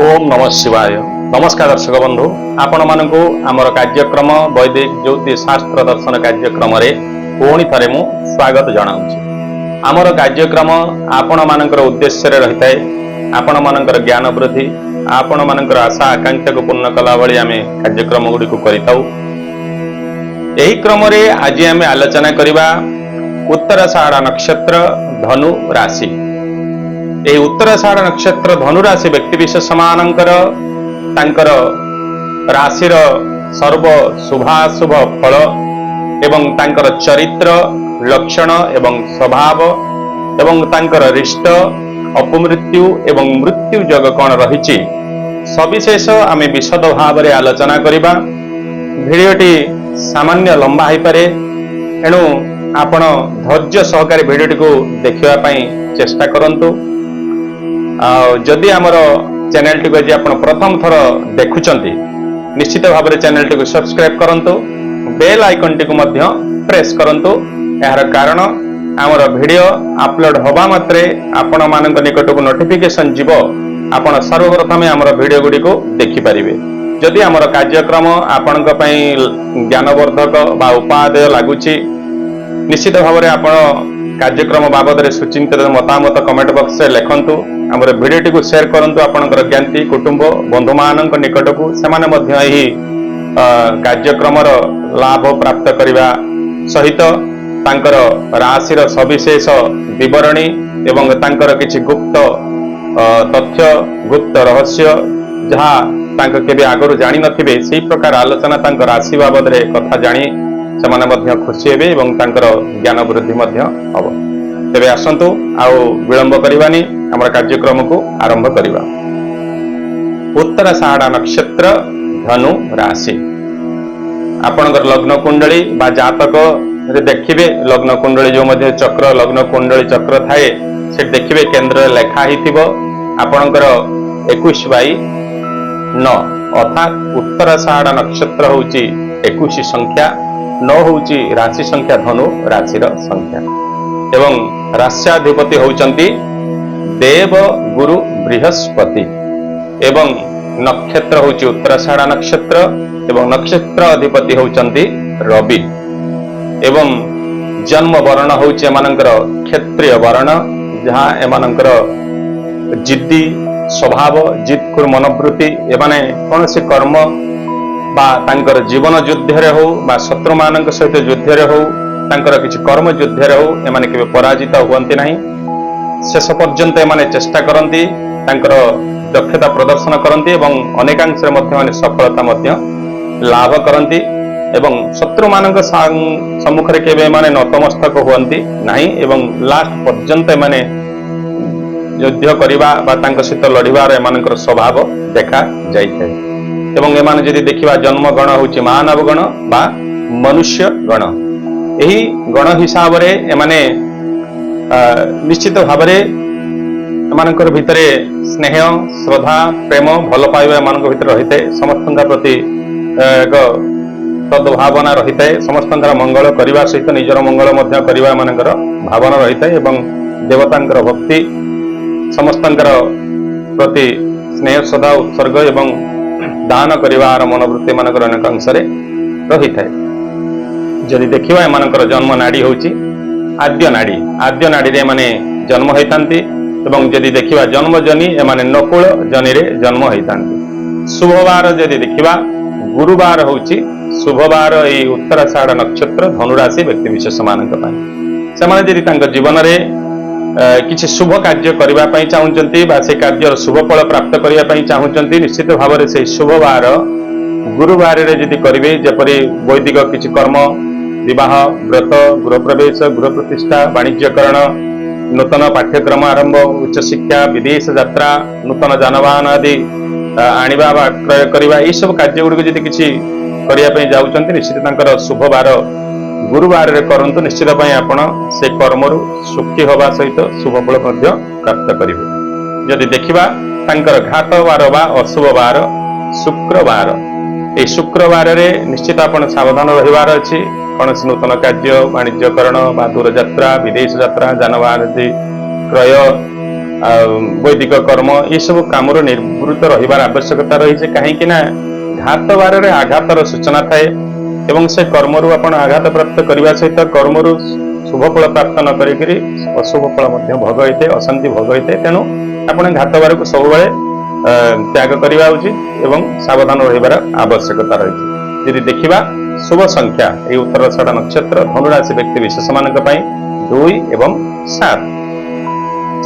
ओम नमः शिवाय। नमस्कार दर्शक बंधु, आपण मानकु आमर कार्यक्रम वैदिक ज्योतिष शास्त्र दर्शन कार्यक्रम रे पुणी थरे मु स्वागत जनाऊँ। आमर कार्यक्रम आपण मानकर उद्देश्य रे रही थाए आपण मानकर ज्ञान वृद्धि, आपण मानकर आशा आकांक्षा को पूर्ण कला भली आमे कार्यक्रम गुडी को करिताउ। एही क्रम रे आज आमे आलोचना करिबा उत्तराषाढ़ नक्षत्र धनु राशि। ए उत्तराषाढ़ नक्षत्र धनु राशि व्यक्ति विशेष मानकर तांकर राशिर सर्व शुभाशुभ फल एवं तांकर चरित्र लक्षण एवं स्वभाव एवं तांकर रिष्ट अपमृत्यु एवं मृत्यु जग कौन रही सविशेष आमे विशद भाव रे आलोचना करिबा। भिडियोटी सामान्य लंबा हो पारे, एणु आपण धैर्य सहकारी भिडियोटी को देखिबा पई चेष्टा करंतु। जदि आमर चैनल टी आज आप प्रथम थर देखुंट निश्चित भाव में चैनल टी सब्सक्राइब करंतु, बेल आइकन टी प्रेस करंतु। यार कारण आमर वीडियो अपलोड होबा मात्रे आपण मानक निकट को नोटिफिकेशन जीवो, आपण सर्वप्रथम आमर वीडियो गुडी को देखि परिबे। जदि आमर कार्यक्रम आपनक पई ज्ञानवर्धक बा उपादेय लागुची, निश्चित भाव में आपण कार्यक्रम बाबद सुचिंतित मतामत कमेंट बॉक्स से लिखंतु। आमर भिडियोटी को शेयर करंतु आपनकर ज्ञाति कुटुंब बंधु मानक निकट को, सेमाने मध्य एही कार्यक्रम लाभ प्राप्त करने सहित तांकर राशिर सविशेष विवरणी एवं तांकर किछि गुप्त तथ्य गुप्त रहस्य जहाँ तांक केबे आगरु जानि नथिबे सेही प्रकार आलोचना तांकर राशि बाबद रे कथा जानि सेमाने मध्य खुशी हेबे एवं तांकर ज्ञान वृद्धि मध्य हबो। तेबे आसंतु आउ विलंब करिबानी हमर कार्यक्रम को आरंभ करिबा। उत्तराषाढ़ नक्षत्र धनु राशि आपनकर लग्न कुंडली बा जातक रे देखिबे लग्न कुंडली जो मध्य चक्र लग्न कुंडली चक्र थाए से देखिबे केंद्र लेखा हिथिबो आपनकर 21/9 अर्थात उत्तराषाढ़ नक्षत्र होउची 21 संख्या, 9 होउची राशि संख्या धनु राशिर संख्या एवं राष्ट्राधिपति होउचंती देव गुरु बृहस्पति एवं नक्षत्र होउची उत्तराषाढ़ नक्षत्र एवं नक्षत्र अधिपति होउचंती रवि एवं जन्म वर्ण होउची एमानकर क्षत्रिय वर्ण, जहाँ एमानकर जिद्दी स्वभाव जिदखुर मनोवृत्ति एमाने कौन से कर्म बा तांकर जीवन युद्ध रे हो बा शत्रु मानक सहित युद्ध रे हो तांकर किछि कर्म युद्ध रे हो एमाने केबे पराजित हुअंती नाही। शेष पर्यंत एमाने चेष्टा करंती, तांकर दक्षता प्रदर्शन करंती एवं अनेकांश मध्य माने सफलता मध्य लाभ करंती एवं शत्रु मानक सम्मुख रे केबे माने नतमस्तक हुअंती नाही एवं लास्ट पर्यंत एमाने युद्ध करिबा बा तांक सहित लढिबार एमानकर स्वभाव देखा जाइथाय। एवं एमाने जदि देखिबा जन्म गण होउची मानव गण बा मनुष्य गण। एही गण हिसाब रे एमाने निश्चित भाव रे एमानकर भितरे स्नेह श्रद्धा प्रेम भल पाइबा एमानक भितर रहिते, समस्तंका प्रति एक तद्भावना रहिते, समस्तंकर मंगल करिबा सहित निजर मंगल मध्य करिबा एमानकर भावना रहिते एवं देवतांकर भक्ति समस्तंकर प्रति स्नेह श्रद्धा उत्सर्ग एवं दान करिवार मनोवृत्ति मानकर अनेक अंश रही थाए। जदि देखिबा एमानकर जन्म नाड़ी होउची आद्य नाड़ी रे माने जन्म होइतांती एवं जदि देखिबा जन्म जनी एमाने नकुल जनी रे जन्म होइतांती। शुभवार जदि देखिबा गुरुवार होउची शुभवार एई उत्तराषाढ़ नक्षत्र धनु राशि व्यक्ति विशेष मानक पई सेमाने जदि तांक जीवन रे किछि शुभ कार्य करिबा पई चाहुचंती बा से कार्यर शुभ फल प्राप्त करिया पई चाहुचंती, निश्चित भाव रे से शुभवार गुरुवार रे जदि करिवे जेपरि वैदिक किछि कर्म विवाह व्रत गृह प्रवेश गृह प्रतिष्ठा वाणिज्यकरण नूतन पाठ्यक्रम आरंभ उच्च शिक्षा विदेश यात्रा नूतन जानवाहन आदि आनिबा बा क्रय करिबा ई सब कार्य गुडी जदि किछि करिया पई जाउचंती, निश्चित तांकर शुभवार गुरुवार रे करंतु। निश्चित पई आपण से कर्मरु सुखी होबा सहित शुभ फल मध्य प्राप्त करिवे। जदि देखिबा तांकर घात वार बा अशुभ वार शुक्रवार, ए शुक्रवार रे निश्चित आपण सावधान रहिबार अछि। कौनसी नूतन कार्य वाणिज्यकरण बा दूर यात्रा विदेश यात्रा जानवाहन आदि क्रय वैदिक कर्म ये सब काम निवृत्त रहिबार आवश्यकता रही कहीं घात बार आघातर सूचना थाए एवं से कर्मरु आपण आघात प्राप्त करने सहित कर्मरु शुभ फल प्राप्त न करी अशुभ फल भोग होते अशांति भोग होते तेणु आपण घात बार को सब त्याग करने उचित एवं सावधान रहिबार आवश्यकता रही। यदि देखिबा शुभ संख्या ये उत्तराषाढ़ नक्षत्र धनुराशि व्यक्ति विशेष मानक 2 एवं 7।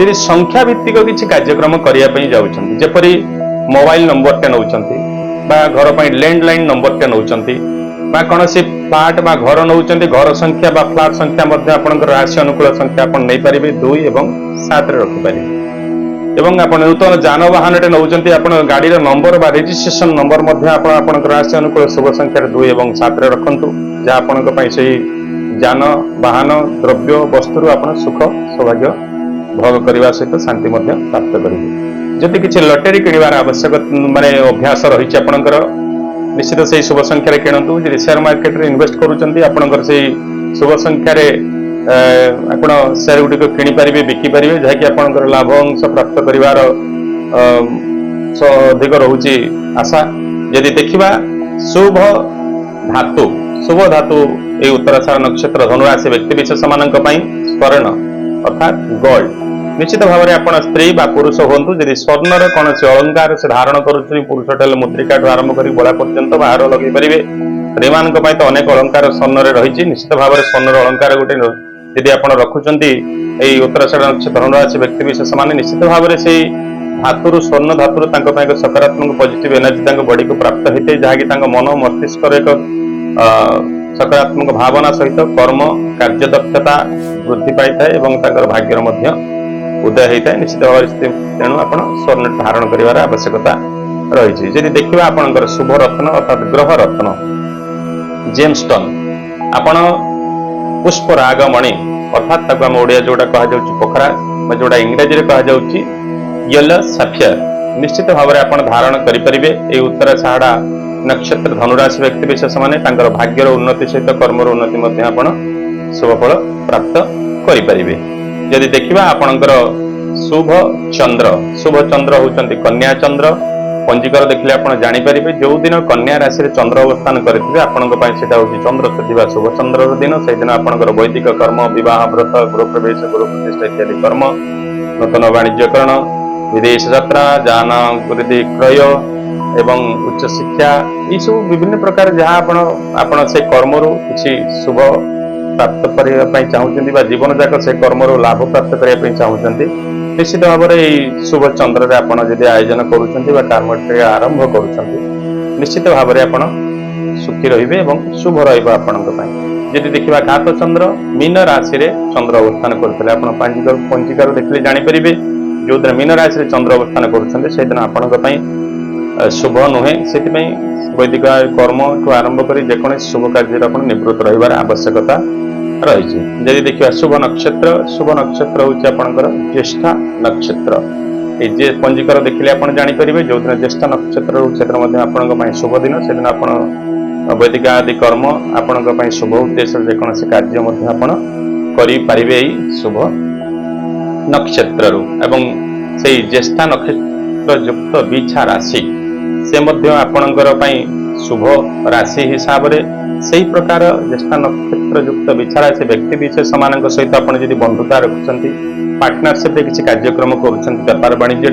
यदि संख्या भित्तिक किसी कार्यक्रम करने जाऊँगी जपरी मोबाइल नंबर टे नौकरी घर पर लैंडलाइन नंबर टे नौकरी कौन सी फ्लाट घर नौकरी घर संख्या फ्लाट संख्या आपंकर राशि अनुकूल संख्या आप नहीं पारे 2 एवं 7 रखिपारे एवं आप नूतन जानवाहन टे नौकरी आप गाड़ी नंबर बा रजिस्ट्रेशन नंबर आप राशि अनुकूल शुभ संख्या 2 एवं 7 रखु जहाँ आपण से जान वाहन द्रव्य वस्तु आप सुख सौभाग्य भोग करने सहित शांति प्राप्त करेंगे। जदि किसी लटेरी किणवार आवश्यक माने अभ्यास रही आपंकर निश्चित से शुभ संख्यार किणतु जब शेयर मार्केट रे इन्वेस्ट करूँ से शुभ संख्यार आप शेयर गुड़िक किपारे बिकिपारे जहाँकि आपंकर लाभ अंश प्राप्त कर अधिक रोचे आशा। यदि देखा शुभ धातु ये उत्तराषाढ़ नक्षत्र धनुराशि व्यक्ति विशेष मान स्वर्ण अर्थात गोल्ड निश्चित भाव में आप स्त्री पुरुष हूँ जब स्वर्णर कौन से अलंकार से धारण करुच्च पुरुष टेल मुद्रिका आरंभ कर बड़ा पर्यंत बाहर लगे पारे स्त्री मान तो अनेक अलंकार स्वर्ण रही निश्चित भाव में स्वर्ण अलंकार गोटे यदि आप रखुंट उत्तराषाढ़ नक्षत्र धनुराशि व्यक्ति विशेष मान निश्चित भाव में से धातु स्वर्ण धातु एक सकारात्मक पॉजिटिव एनर्जी बॉडी को प्राप्त होता है जहाँकि मन मस्तिष्क एक सकारात्मक भावना सहित कर्म कार्य दक्षता वृद्धि पाई था भाग्यर उदय होता है निश्चित भाव तेणु आप स्वर्ण धारण कर आवश्यकता रही। यदि देखा आपंकर शुभ रत्न अर्थात ग्रह रत्न जेमस्टोन आपण पुष्परागमणि अर्थात आम ओडिया जोड़ा कह पोखरा जोड़ा इंग्रेजी कह येलो सफियर निश्चित भाव में आप धारण करेंगे। ये उत्तराषाढ़ नक्षत्र धनुराशि व्यक्ति विशेष माने भाग्यर उन्नति सहित कर्मर उन्नति आप शुभ फल प्राप्त करें। यदि देखा आपणकर शुभ चंद्र होती कन्या चंद्र पंजीकर देखले आप जापर जो दिन कन्या राशि में चंद्र अवस्थान करेंगे आपण चंद्र से शुभ चंद्र दिन से दिन आपंकर वैदिक कर्म विवाह व्रत गृह प्रवेश गृह प्रतिष्ठा इत्यादि कर्म नूतन वाणिज्यकरण विदेश यात्रा जान वृद्धि क्रय एवं उच्च शिक्षा ये सब विभिन्न प्रकार जहाँ आपण से कर्मरु किसी शुभ प्राप्त करने चाहते जीवन जाक से कर्मर लाभ प्राप्त करने चाहते निश्चित भाव में शुभ चंद्र आप आयोजन कर आरंभ कर निश्चित भाव में आप सुखी रे शुभ रही। देखा घात चंद्र मीन राशि में चंद्र अवस्थान करते पंजिकार देखले जापर जो दिन मीन राशि में चंद्र अवस्थान कर आपण शुभ नुहे से वैदिक कर्म ठू आरंभ कर जेकोसी शुभ कार्य निवृत्त रही आवश्यकता रही। यदि देखिए शुभ नक्षत्र हूँ आपंकर ज्येष्ठा नक्षत्र ये पंजीकर देखिले आप जापर जो दिन ज्येष्ठा नक्षत्र रोचे शुभ दिन से दिन आप वैदिक आदि कर्म आपण शुभ उद्देश्य जेकोसी कार्य करें शुभ नक्षत्र एवं से ज्येष्ठा नक्षत्र युक्त बिछा राशि से आपणकर शुभ राशि हिसाब से सही प्रकार ज्येष्ठा नक्षत्र युक्त बिछा राशि व्यक्ति विशेष मान सहित आपड़ बंधुता रखुंट पार्टनरशिप किसी कार्यक्रम कर व्यापार वाणिज्य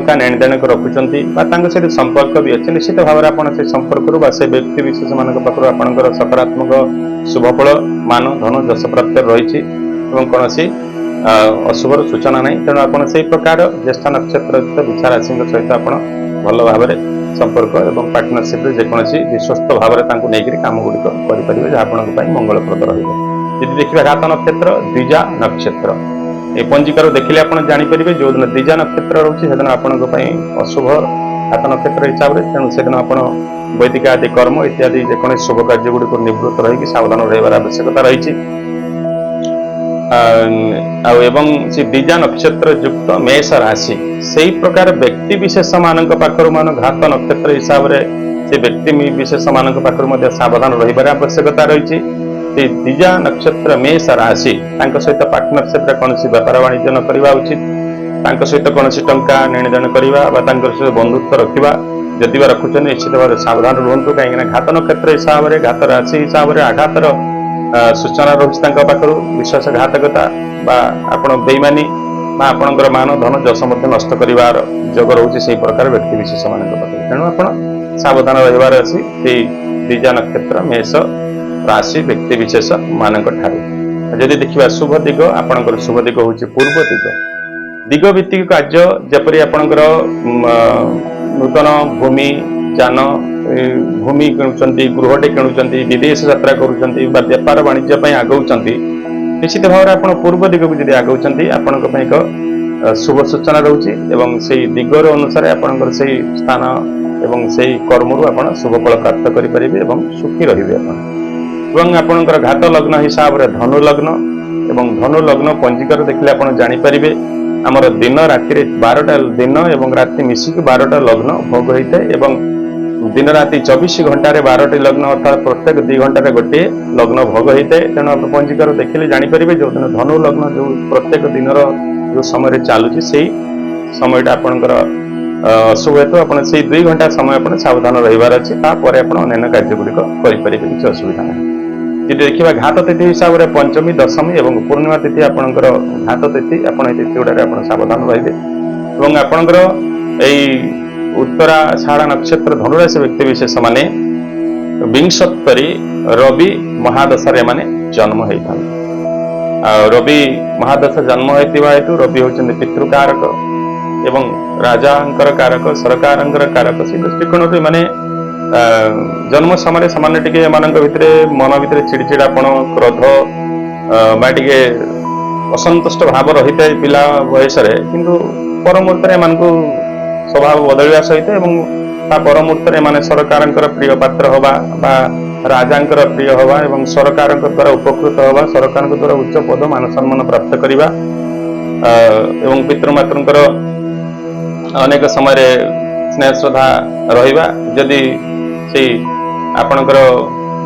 टा लेन देन रखुंट से संपर्क भी अच्छे निश्चित भाव में से संपर्क से व्यक्ति विशेष मान पाखर सकारात्मक शुभफल मान धन जश प्राप्त रही कौन अशुभर सूचना नहीं तेणु आप प्रकार ज्येष्ठा नक्षत्र बिछा राशि सहित आप भल भाव संपर्क एवं पार्टनरशिप जेकोसी विश्वस्त भाव में नहीं कम गुड़िक करेंगे जहाँ आप मंगलप्रद रही। देखिए घात नक्षत्र द्विजा नक्षत्र ये पंजीकार देखिले आप जापर जो दिन द्विजा नक्षत्र रोचे से दिन आपण अशुभ घात नक्षत्र हिसाब से तेणु से दिन आप वैदिक आदि कर्म इत्यादि जेकोसी शुभ कार्य गुड़िक निवृत्त रही सावधान रही आवश्यकता रही। एवं से द्विजा नक्षत्र युक्त मेष राशि से ही प्रकार व्यक्ति विशेष मान पाखर मान घात नक्षत्र हिसाब से व्यक्ति विशेष मान पाखर सावधान रही आवश्यकता रही। द्विजा नक्षत्र मेष राशि सहित पार्टनरशिप कौन व्यापार वाणिज्य न करवा उचित तांको सहित कौन टंका नेणदेण करवा सहित बंधुत्व रखा जदि रखुच्च निश्चित भाव सावधान रुहतु कहीं घात नक्षत्र हिसाब से घात राशि हिसाब से आघातर सूचना रोचे विश्वासघातकता आपण बेईमानी आपणकर मान धन जश नष्ट कर जोग रोचे से प्रकार व्यक्ति विशेष मान तेणु आप सावधान रही अच्छी द्विजा नक्षत्र मेष राशि व्यक्ति विशेष मान जदि देखा शुभ दिग आपणकर शुभ दिग हूँ पूर्व दिग दिग भित्तिक कार्य जपरी आपणकर नूतन भूमि जान भूमि किणुंट गृहटे किणुंट विदेश यात्रा कर व्यापार वाणिज्य आगौंट निश्चित भाव में आप पूर्व दिग को जब आगौंट आपण एक शुभ सूचना रोचे से दिगर अनुसार आपणकर से स्थान एवं से कर्म आप शुभ फल प्राप्त करेंगे सुखी रे आपणकर घात लग्न हिसाब से धनु लग्न एवं धनु लग्न पंजीकार देखिले आप जानीपारे आमर दिन राति 12टा दिन एवं राति मिसिक 12टा लग्न भोग होता है दिन राति 24 घंटा 12टी लग्न अर्थात प्रत्येक 2 घंटे गोटे लग्न भोग होता है तेणु आप पंजीकार देखिले जानीपारे जो दिन धनु लग्न जो प्रत्येक दिन जो समय चलुची से समयटा आपणकर अशुभ हेतु आपड़ से 2 घंटा समय आप सावधान रही अच्छे अन्य कार्यगुड़िक करेंगे किसी असुविधा ना जी देखा घात तिथि हिसाब से पंचमी दशमी और पूर्णिमा तिथि आपणकर घात तिथि आप तिथि गुड़ा आप सावधान रही आपणकर उत्तराषाढ़ नक्षत्र धनुराशि व्यक्ति विशेष माने विंशत्तरी रवि महादशा माने जन्म होता रवि महादशा जन्म होता हेतु रवि होती पितृकारक एवं राजांकर कारक सरकार कारक से दृष्टिकोण माने जन्म समय सामान्य टिके भितर मन भितर चिड़चिड़ापण क्रोध टे असंतुष्ट भाव रही है पिला बयस किंतु पर मुहूर्त एम स्वभाव बदलवा सहित पर मुहूर्त एम सरकार प्रिय पात्र हवा राजांकर प्रिय हवा एवं सरकार द्वारा उपकृत हवा सरकार द्वारा उच्च पद मान सम्मान प्राप्त करवा एवं पितृमातृंकर अनेक समय स्नेह श्रद्धा रहिबा जदि से आपणकर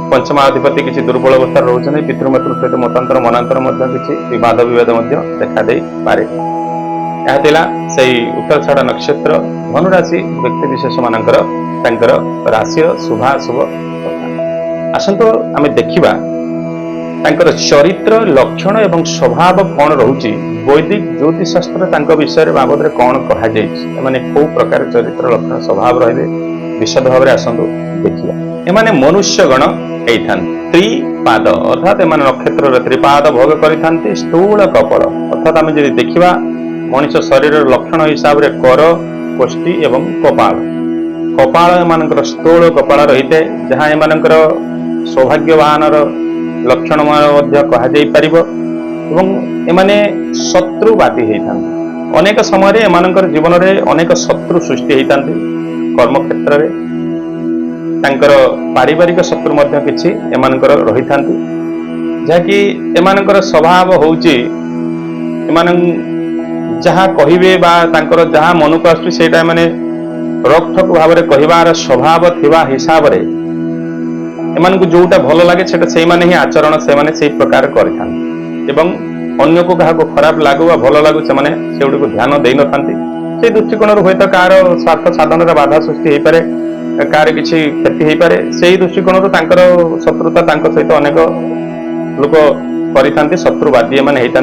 पंचमाधिपति किसी दुर्बल अवस्था रोचे पितृमातृ सहित मतांतर मनांतर किसी वाद बद देखा दे पारे से उत्तराषाढ़ नक्षत्र धनुराशि व्यक्ति विशेष मानकर राशि शुभाशुभ आसतु आम देखा चरित्र लक्षण एवं स्वभाव कौन रोचे वैदिक ज्योतिषशास्त्र विषय बाबद कौन कहुई कौ प्रकार चरित्र लक्षण स्वभाव रहे विशद भाव आसतु देखिए एमाने मनुष्यगण होता त्रिपाद अर्थात एम नक्षत्र त्रिपाद भोग करते स्थूल कपाल अर्थात आम जब देखा मनुष्य शरीर लक्षण हिसाब से कर कोष्ठी एवं कपाल कपाल एम स्थूल कपाल रही है जहाँ एम सौभाग्यवान लक्षण कहुपर एमाने शत्रुवादी होता अनेक समय एम जीवन में अनेक शत्रु सृष्टि होता कर्म क्षेत्र में पारिवारिक शत्रु किसी एम रही था जहाँकि एम स्वभाव हूँ जहाँ कहे जहाँ मन को आसटा मैंने रोकठोक भाव में कहबार स्वभाव थिबा हिसाब से एमान को जोटा भल लगे से ही आचरण से प्रकार करता अन्य को क्या खराब लगू भल लगू से को ध्यान दे न से दृष्टिकोण हूँ तो कार स्वार्थ साधन बाधा सृष्टि हो पारे कार किसी क्षति हो पारे से दृष्टिकोण शत्रुता सहित अनेक लोक कर शत्रुवादी एम होता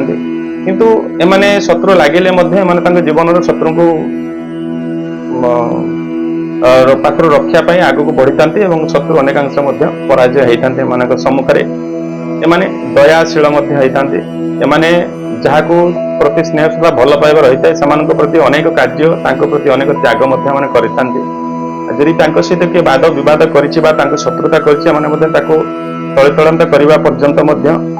किंतु एमाने शत्रु लगे जीवन शत्रु को पाखर रक्षापी आग को बढ़ी था शत्रु अनेकांश पराजय होता सम्मुखें एमाने दयाशील होता एमाने जहाँ प्रति स्नेह श्रद्धा भल पाइबा रही है प्रति अनेक कार्य प्रति अनेक त्याग करता जदि सहित किए वाद बद कर शत्रुता कर तलितलंत करने पर्यंत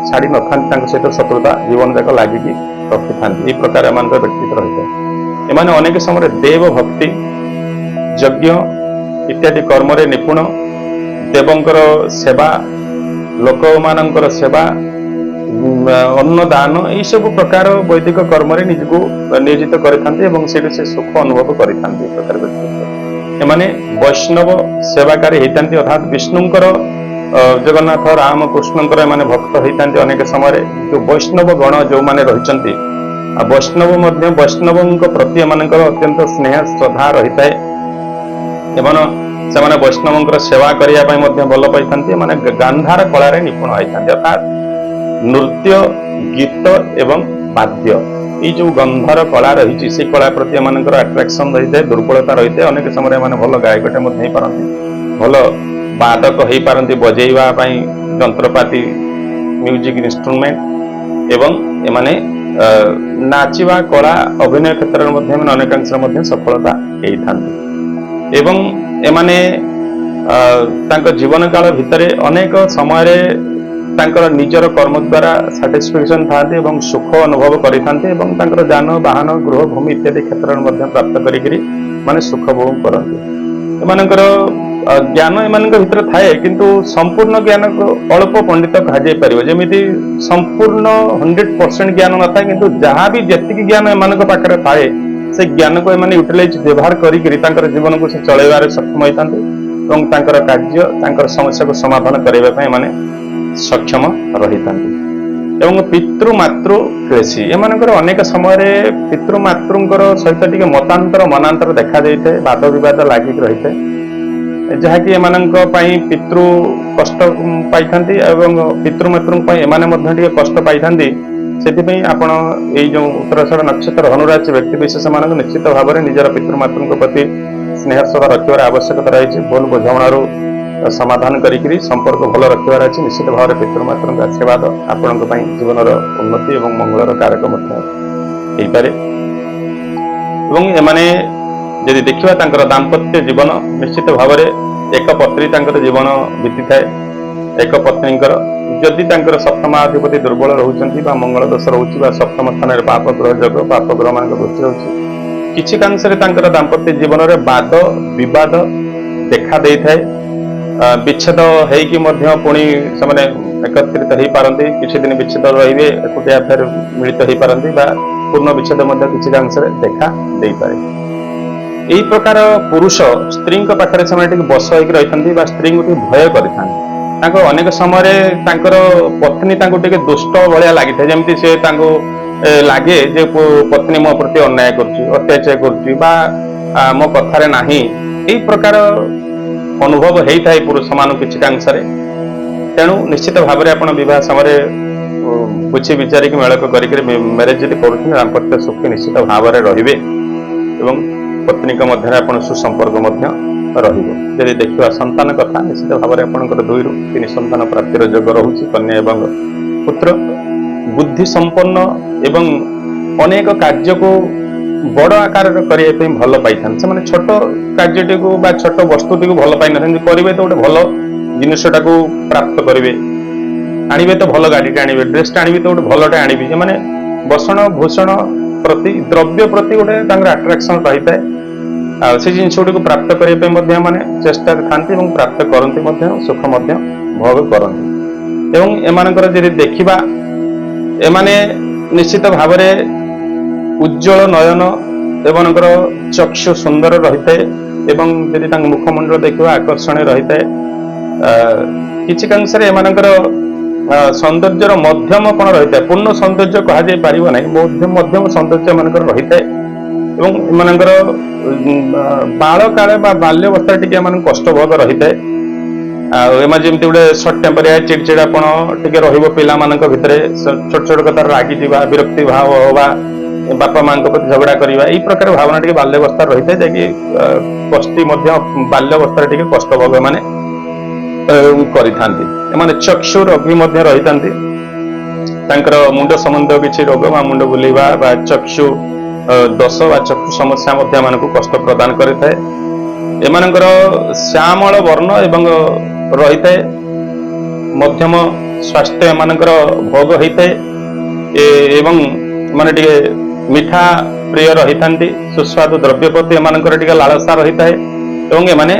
छाड़ी न था सहित शत्रुता जीवन जाक लगिकी रखी था यह प्रकार एम व्यक्तित्व रही है एम अनेक समय देव भक्ति यज्ञ इत्यादि कर्म निपुण देवंकर सेवा लोक मानकर सेवा अन्नदान यही सब प्रकार वैदिक कर्म निजको नियोजित करते से सुख अनुभव करते एमाने वैष्णव सेवाकारी होता अर्थात विष्णुंकर जगन्नाथ राम कृष्णंकर एमाने भक्त होता अनेक समय जो वैष्णव गण जो माने रहिचंती वैष्णवଙ୍କ प्रति एमानଙ୍କର अत्यंत स्नेह श्रद्धा रही थाए से वैष्णवଙ୍କର सेवा करिया पई मध्ये भल पाइथांती माने गांधार कला रे निपुण होइथांती अर्थात नृत्य गीत एवं वाद्य ये जो गंधर कला रही से कला प्रति एमानଙ୍କର अट्रैक्शन रही थाए दुर्बलता रही थाए अनेक समय एमाने भल गायकटे मध्ये होई पारंती भल वादक होई पारंती बजेइबा पई यंत्रपाती म्यूजिक इंस्ट्रूमेंट एवं एमाने नाचिबा कला अभिनय क्षेत्र में अनेकांश सफलता एवं एमाने जीवन काल भितर अनेक समय तांकर निजर कर्म द्वारा सैटिस्फैक्शन थांती एवं सुख अनुभव करिथांती जान वाहन गृह भूमि इत्यादि क्षेत्र में प्राप्त करी माने सुख भोग करती एमानकर ज्ञान एमानक भितर थाए किंतु संपूर्ण ज्ञान को अल्प पंडित कहा पारिबो जेमिति संपूर्ण 100% ज्ञान न थाए किंतु जहाँ भी जेतिक ज्ञान एमानक पाखरे थाए से ज्ञान को एमाने यूटिलाइज व्यवहार करी तांकर जीवन को से चलैबार सक्षम होइतांते एवं तांकर कार्य तांकर समस्या को समाधान करबा पय एमाने सक्षम रहितांते एवं पितृमातृ क्लेशी एमानकर अनेक समय पितृमातृंकर सहित टिके मतांतर मनांतर देखा जाइए वाद विवाद लागिक रही है जहाँकि एमानंक पई पितृ कष्ट पाइथांती एवं पितृमातृंक पई एमाने मध्ये टिके कष्ट पाइथांती सेथिपई आपण एई जो उत्तराषाढ़ नक्षत्र धनुराशि व्यक्ति विशेष मानक निश्चित भाव में निजर पितृमातृंक प्रति स्नेह श्रद्धा रखिबार आवश्यकता रही भूल बुझामणार समाधान करी संपर्क भल रखिबार अछि निश्चित भाव में पितृमातृंक आशीर्वाद आपणक पई जीवनर उन्नति एवं मंगलर कारक मध्ये हेई पारे एवं एमाने यदि देखिबा तांकर दाम्पत्य जीवन निश्चित भाव में एक पत्नी तांकर जीवन बीती थाए एक पत्नींकर जदि तांकर सप्तमाधिपति दुर्बल रहउचंती बा मंगल दोष रहउची बा सप्तम स्थान रे पाप ग्रह जग पाप ग्रह मान गोचर रहउची किछि कांश रे तांकर दाम्पत्य जीवन रे वाद विवाद देखा देई थाए विच्छेद हेकी मध्य पुणी से एकत्रित हो पारती किछि दिन विच्छेद रहिबे एकुटिया फेर मिलित हो पारती बा पूर्ण विच्छेद मध्य किछि कांश रे देखा देई पारे एई प्रकार पुरुष स्त्री पाखरे से बस होकर रही स्त्री को भय कर अनेक समय पत्नी टे दुष्ट भाया लगी था जमी सी लगे जे पत्नी मो प्रति अन्याय अत्याचार कर मो कथार नाही यही प्रकार अनुभव होता है पुरुष मान किसी कांश तेणु निश्चित भाव में आप बहुत समय बुझी विचारिक मेलक कर मैरेज जब कर दाम्पत्य सुखी निश्चित भाव में रे पत्नी मध्य आप सुसंपर्क रही देखा संतान कथा निश्चित भाव में आप 2 ରୁ 3 संतान प्राप्तिर योग रोचे कन्या एवं पुत्र बुद्धि संपन्न एवं अनेक कार्य को बड़ आकार करने भल पाई से छोट कार्य को छोट वस्तुटी को भल पाई न करेंगे तो गोटे भल जिनटा को प्राप्त करेंगे आणवे तो भल गाड़ी आणवे ड्रेस आणवे तो गोटे भलटे आणवी मैंने बसण भूषण प्रति द्रव्य प्रति गोटे आट्राक्शन रही है से जिनस गुड़ी को प्राप्त करने माने चेष्टा था प्राप्त करते सुख भोग करती एवं एमानकर यदि देखा एमाने निश्चित भाव में उज्ज्वल नयन एमानकर चक्षु सुंदर रही है एवं यदि मुखमंडल देखा आकर्षण रही है किसी कांश एमानकर सौंदर्यर मध्यम कौन रही है पूर्ण सौंदर्य कह पार ना मध्यम सौंदर्य मानकर रही है एवं एमानकर बाल काले बाल्यवस्था टी कष्ट भोग रही है एम जमी गोटे सर्ट टेम्परिया चिड़चिड़ापण टे पिला भितर छोट छोट कथा रागी जा विरक्ति भाव हवा बापा माँ प्रति झगड़ा करवा यही प्रकार भावना टी बाल्यवस्था रही है जैकि कष्टी बाल्यवस्था टी कष्ट भोग मैंने करें चक्षु रोगी रही मुंड संबंध किसी रोग मुंड बुलेवा चक्षु दोष व चक्षु समस्या को कष्ट प्रदान करें एमानकर श्यामल वर्ण एवं रही है मध्यम स्वास्थ्य एमानकर भोग होता है एवं माने टिके मीठा प्रिय रही था सुस्वादु द्रव्य प्रति एमानकर टिके लालसा रही है एवं एमाने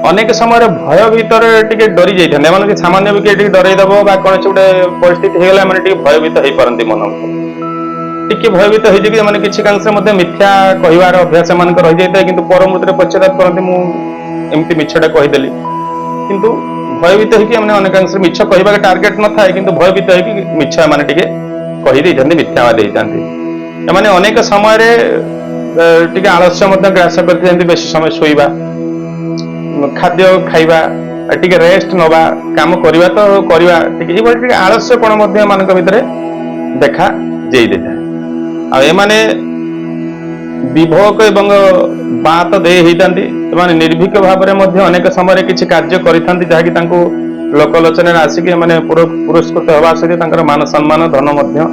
अनेक समय भय भीतर टिके डरी जाते सामान्य भी किए डरईदेव कौन गोटे परिस्थिति होगा भयभीत हो पारती मन टिके भयभीत हो किसी कांश मिथ्या कहबार अभ्यास एम रही जाए कि परमुहूर्त पश्चाताप करती मुझे मिछटा कहीदेली किंतु भयभीत होने अनेकांश मिछ कहवा टार्गेट न थाए कि भयभीत हो मिछ एम कही देइछन्ति मिथ्यावाद देइछन्ति एमाने अनेक समय रे टिके आलस्य मध्य ग्रास करते बेसी समय शोइबा खाद्य खाइबा टिके रेस्ट नवा काम करवा तो करवा टिके आलस्य कोण मध्य मानक भितरे देखा जेई देता आ एमाने विभोक एवं बात दे होइतांती एमाने निर्भीक भाव में मध्य अनेक समय किछि कार्य करिथांती जहाँकि तांको लोकलोचन आसिक माने पुरस्कृत हवा सहित तांकर मान सम्मान धन मध्य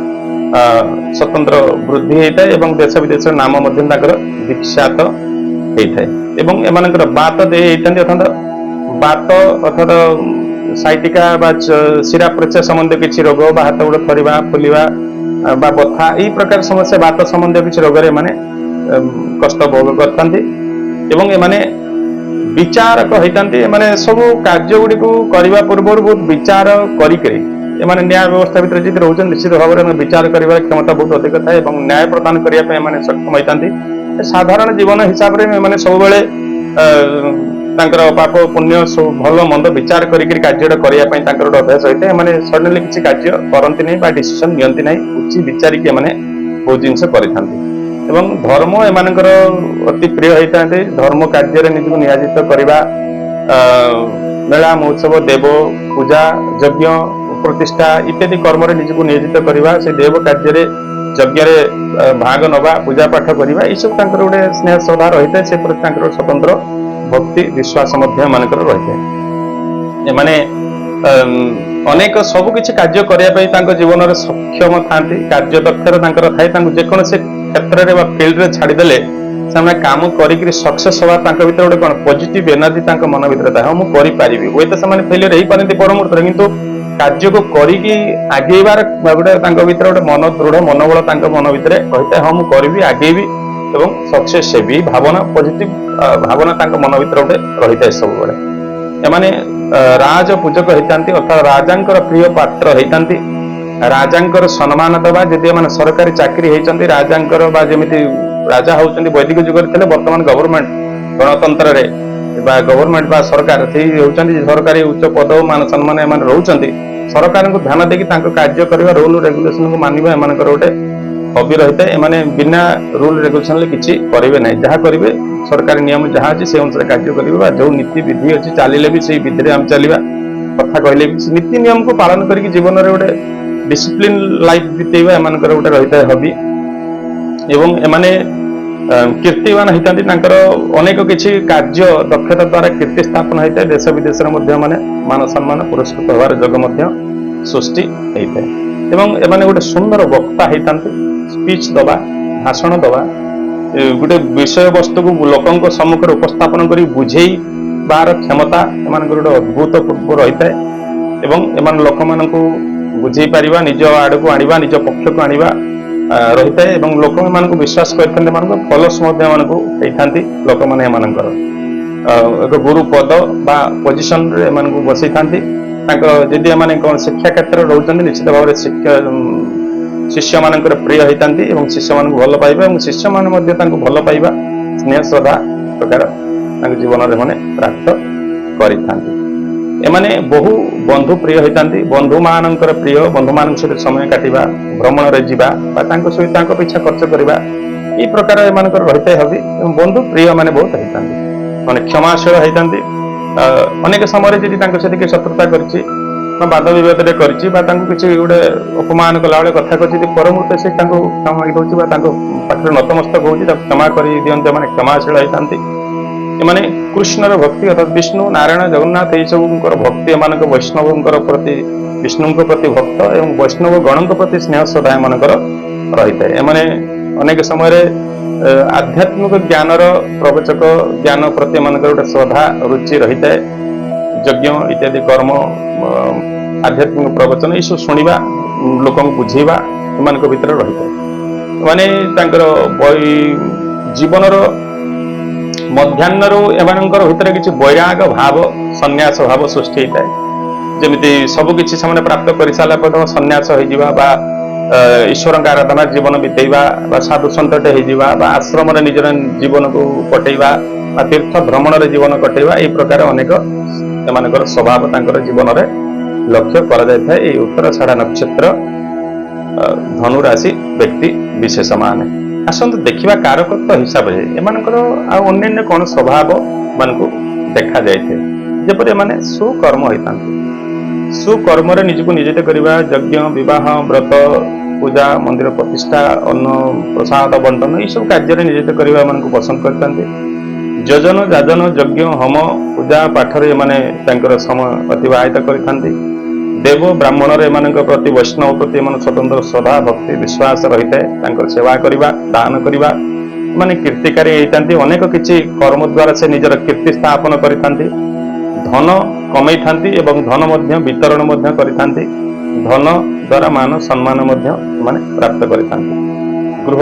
स्वतंत्र वृद्धि होता है एवं देश विदेश नाम मध्य तांकर विख्यात होता है एवं एमानकर बात दे होइतांती अर्थात बात अर्थात साइटिका बा शिरा प्रचा संबंधी किसी रोग बा हाथ गोड़ थरिबा फुलिबा बा बथा ई प्रकार समस्या बात संबंधी किसी रोग रे माने कष्ट भोग करथांती एवं एमाने विचारक होइतांती माने सब कार्य गुडी को करबा पूर्व बहुत विचार करिकरी एमाने न्याय व्यवस्था भीतर जित रहउछन निश्चित भाव में विचार करिवार क्षमता बहुत अधिक थाए एवं न्याय प्रदान करिया पे माने सक्षम होइतांती साधारण जीवन हिसाब रे माने सब बेले तांकर पाप पुण्य सब भल मंद विचार करिकरी कार्य करिया पई तांकर अभ्यास होइते माने सडनली किछि कार्य करंती नै बा डिसिजन नियंती नै उची विचारी के माने बहुत जिंस करिथांती एवं धर्म एमानकर अति प्रिय होइतांती धर्म कार्य रे निजको नियोजित करिबा मेला महोत्सव देव पूजा यज्ञ प्रतिष्ठा इत्यादि कर्म रे निजको नियोजित करिबा से देव कार्य रे यज्ञ रे भाग नबा पूजा पाठ करिबा ई सब तांकर उडे स्नेह श्रद्धा रहिते से प्रति तांकर स्वतंत्र भक्ति विश्वास मध्य मानकर रही माने अनेक सब किछि कार्य करिया पई तांको जीवन रे सक्षम थांती कार्य दक्षता तांकर थाए तांको जेकोन से क्षेत्र रे बा फील्ड रे छाडी देले सामने काम करिकरी सक्सेस होवा तांको भीतर गोटे कोन पॉजिटिव एनर्जी तांको मन भीतर था हम करि पारिबी होय त सामान्य फेलियर हेई पारंती परमुहूर्त किंतु कार्य को करिकी आगेबार गोटे तांको भीतर गोटे मन दृढ़ मनोबल तांको मन भीतर कहिता हम करबी आगेबी एवं सक्सेस हेबी भावना पॉजिटिव भावना तांको मन भीतर गोटे रहिता सब बेले एमाने राज पूजक होइतांती अर्थात राजांकर प्रिय पात्र होइतांती राजांकर सम्मान दबा जदि माने सरकारी चाकरी होइचंती राजांकर बा जेमिति राजा होउचंती वैदिक युग रे थिले वर्तमान गवर्नमेंट गणतंत्र रे बा गवर्नमेंट बा सरकार थी होउचंती सरकारी उच्च पद मान सम्मान एमान रहउचंती सरकार को ध्यान देकी तांको कार्य करबा रूल रेगुलेशन को मानिबा एमानकर गोटे हबी रही है एमाने बिना रूल रेगुलेशन किसी करेंगे ना जहाँ करेंगे सरकारी नियम जहाँ अच्छे से अनुसार कार्य करेंगे जो नीति विधि अच्छी चलिए भी से विधि आम चलवा कथा कहले भी नीति नियम को पालन करके जीवन में गोटे डिसिप्लिन लाइफ बीतेवा एमानकर गोटे रही है हबी एवं एमाने कीर्तिवान होता अनेक किसी कार्य दक्षता द्वारा कीर्ति स्थापन होता है देश विदेश में मान सम्मान पुरस्कृत होवार जग सृष्टि होता है एवं एमाने गोटे सुंदर वक्ता होता स्पीच दबा भाषण दबा गोटे विषय वस्तु को लोकों सम्मुख उपस्थापन कर बुझे बार क्षमता एम गोटे अद्भुतपूर्व रही है एवं एम लोक मान बुझे पार निज आड़ को आनिबा निज पक्ष को आनिबा रही है एवं लोक मान विश्वास करते फॉलोअर्स लोक मैंने एक गुरु पद बा पोजिशन बसई था जदि कौन शिक्षा क्षेत्र में रोचते निश्चित भाव में शिष्य मान प्रिय होता शिष्य मान भल पाइबा शिष्य मान भल पाइबा स्नेह श्रद्धा प्रकार जीवन में प्राप्त करमाने बहु बंधु प्रिय होता बंधु मान प्रिय बंधु मान सहित समय काटिबा भ्रमण रे जीवा सहित पीछा खर्च करवा ये प्रकार एम रही है हबी बंधु प्रिय माने बहुत होता माने क्षमाशील होता अनेक समय सहित शत्रुता कर बाद बद किसी गोटे अपमान कला कथा कर परमुहूर्त से क्षमा मांगी पाखे नतमस्तक हो क्षमा कर दिखते मैंने क्षमाशील होता एमाने कृष्णर भक्ति अर्थात विष्णु नारायण जगन्नाथ ये सब भक्ति एम वैष्णव प्रति विष्णु प्रति भक्त एवं वैष्णव गण प्रति स्नेह श्रद्धा एम रही है एमाने अनेक समय आध्यात्मिक ज्ञानर प्रवचक ज्ञान प्रति एम गोटे श्रद्धा रुचि रही है यज्ञ इत्यादि कर्म आध्यात्मिक प्रवचन ये सब शुणा लोक बुझेवा एम भीतर रही है माने जीवन मध्याह्न एम भीतर किसी वैराग भाव संन्यास भाव सृष्टि होता है जमी सबकि से प्राप्त कर सारा पर संन्यास हो ईश्वर का आराधना जीवन बीतेवा साधु सतटे हो आश्रम निजर जीवन को कटेवा तीर्थ भ्रमण जीवन कटेवा ये प्रकार अनेक एम स्वभाव जीवन में लक्ष्य कर उत्तराषाढ़ा नक्षत्र ଧନୁ ରାଶି ବ୍ୟକ୍ତି ବିଶେଷ ମାନେ ଆସନ୍ତୁ ଦେଖିବା କାରକତ୍ୱ ହିସାବରେ ଏମାନଙ୍କର ଆଉ ଅନ୍ୟାନ୍ୟ କଣ ସ୍ୱଭାବ ମାନଙ୍କୁ ଦେଖାଯାଇଥାଏ। ଯେପରି ଏମାନେ ସୁକର୍ମ ହୋଇଥାନ୍ତି। ସୁକର୍ମରେ ନିଜକୁ ନିୟୋଜିତ କରିବା, ଯଜ୍ଞ, ବିବାହ, ବ୍ରତ, ପୂଜା, ମନ୍ଦିର ପ୍ରତିଷ୍ଠା, ଅନ୍ନ ପ୍ରସାଦ ବଣ୍ଟନ ଏସବୁ କାର୍ଯ୍ୟରେ ନିୟୋଜିତ କରିବା ଏମାନଙ୍କୁ ପସନ୍ଦ କରିଥାନ୍ତି। ଯଜନ, ଯାଜନ, ଯଜ୍ଞ, ହୋମ, ପୂଜା ପାଠରେ ଏମାନେ ତାଙ୍କର ସମୟ ଅତିବାହିତ କରିଥାନ୍ତି। ଦେବ ବ୍ରାହ୍ମଣରେ ଏମାନଙ୍କ ପ୍ରତି, ବୈଷ୍ଣବ ପ୍ରତି ଏମାନେ ସ୍ୱତନ୍ତ୍ର ଶ୍ରଦ୍ଧା, ଭକ୍ତି, ବିଶ୍ୱାସ ରହିଥାଏ। ତାଙ୍କର ସେବା କରିବା, ଦାନ କରିବା, ମାନେ କୀର୍ତ୍ତିକାରୀ ହେଇଥାନ୍ତି। ଅନେକ କିଛି କର୍ମ ଦ୍ୱାରା ସେ ନିଜର କୀର୍ତ୍ତି ସ୍ଥାପନ କରିଥାନ୍ତି। ଧନ କମେଇଥାନ୍ତି ଏବଂ ଧନ ମଧ୍ୟ ବିତରଣ ମଧ୍ୟ କରିଥାନ୍ତି। ଧନ ଦ୍ୱାରା ମାନ ସମ୍ମାନ ମଧ୍ୟ ସେମାନେ ପ୍ରାପ୍ତ କରିଥାନ୍ତି। ଗୃହ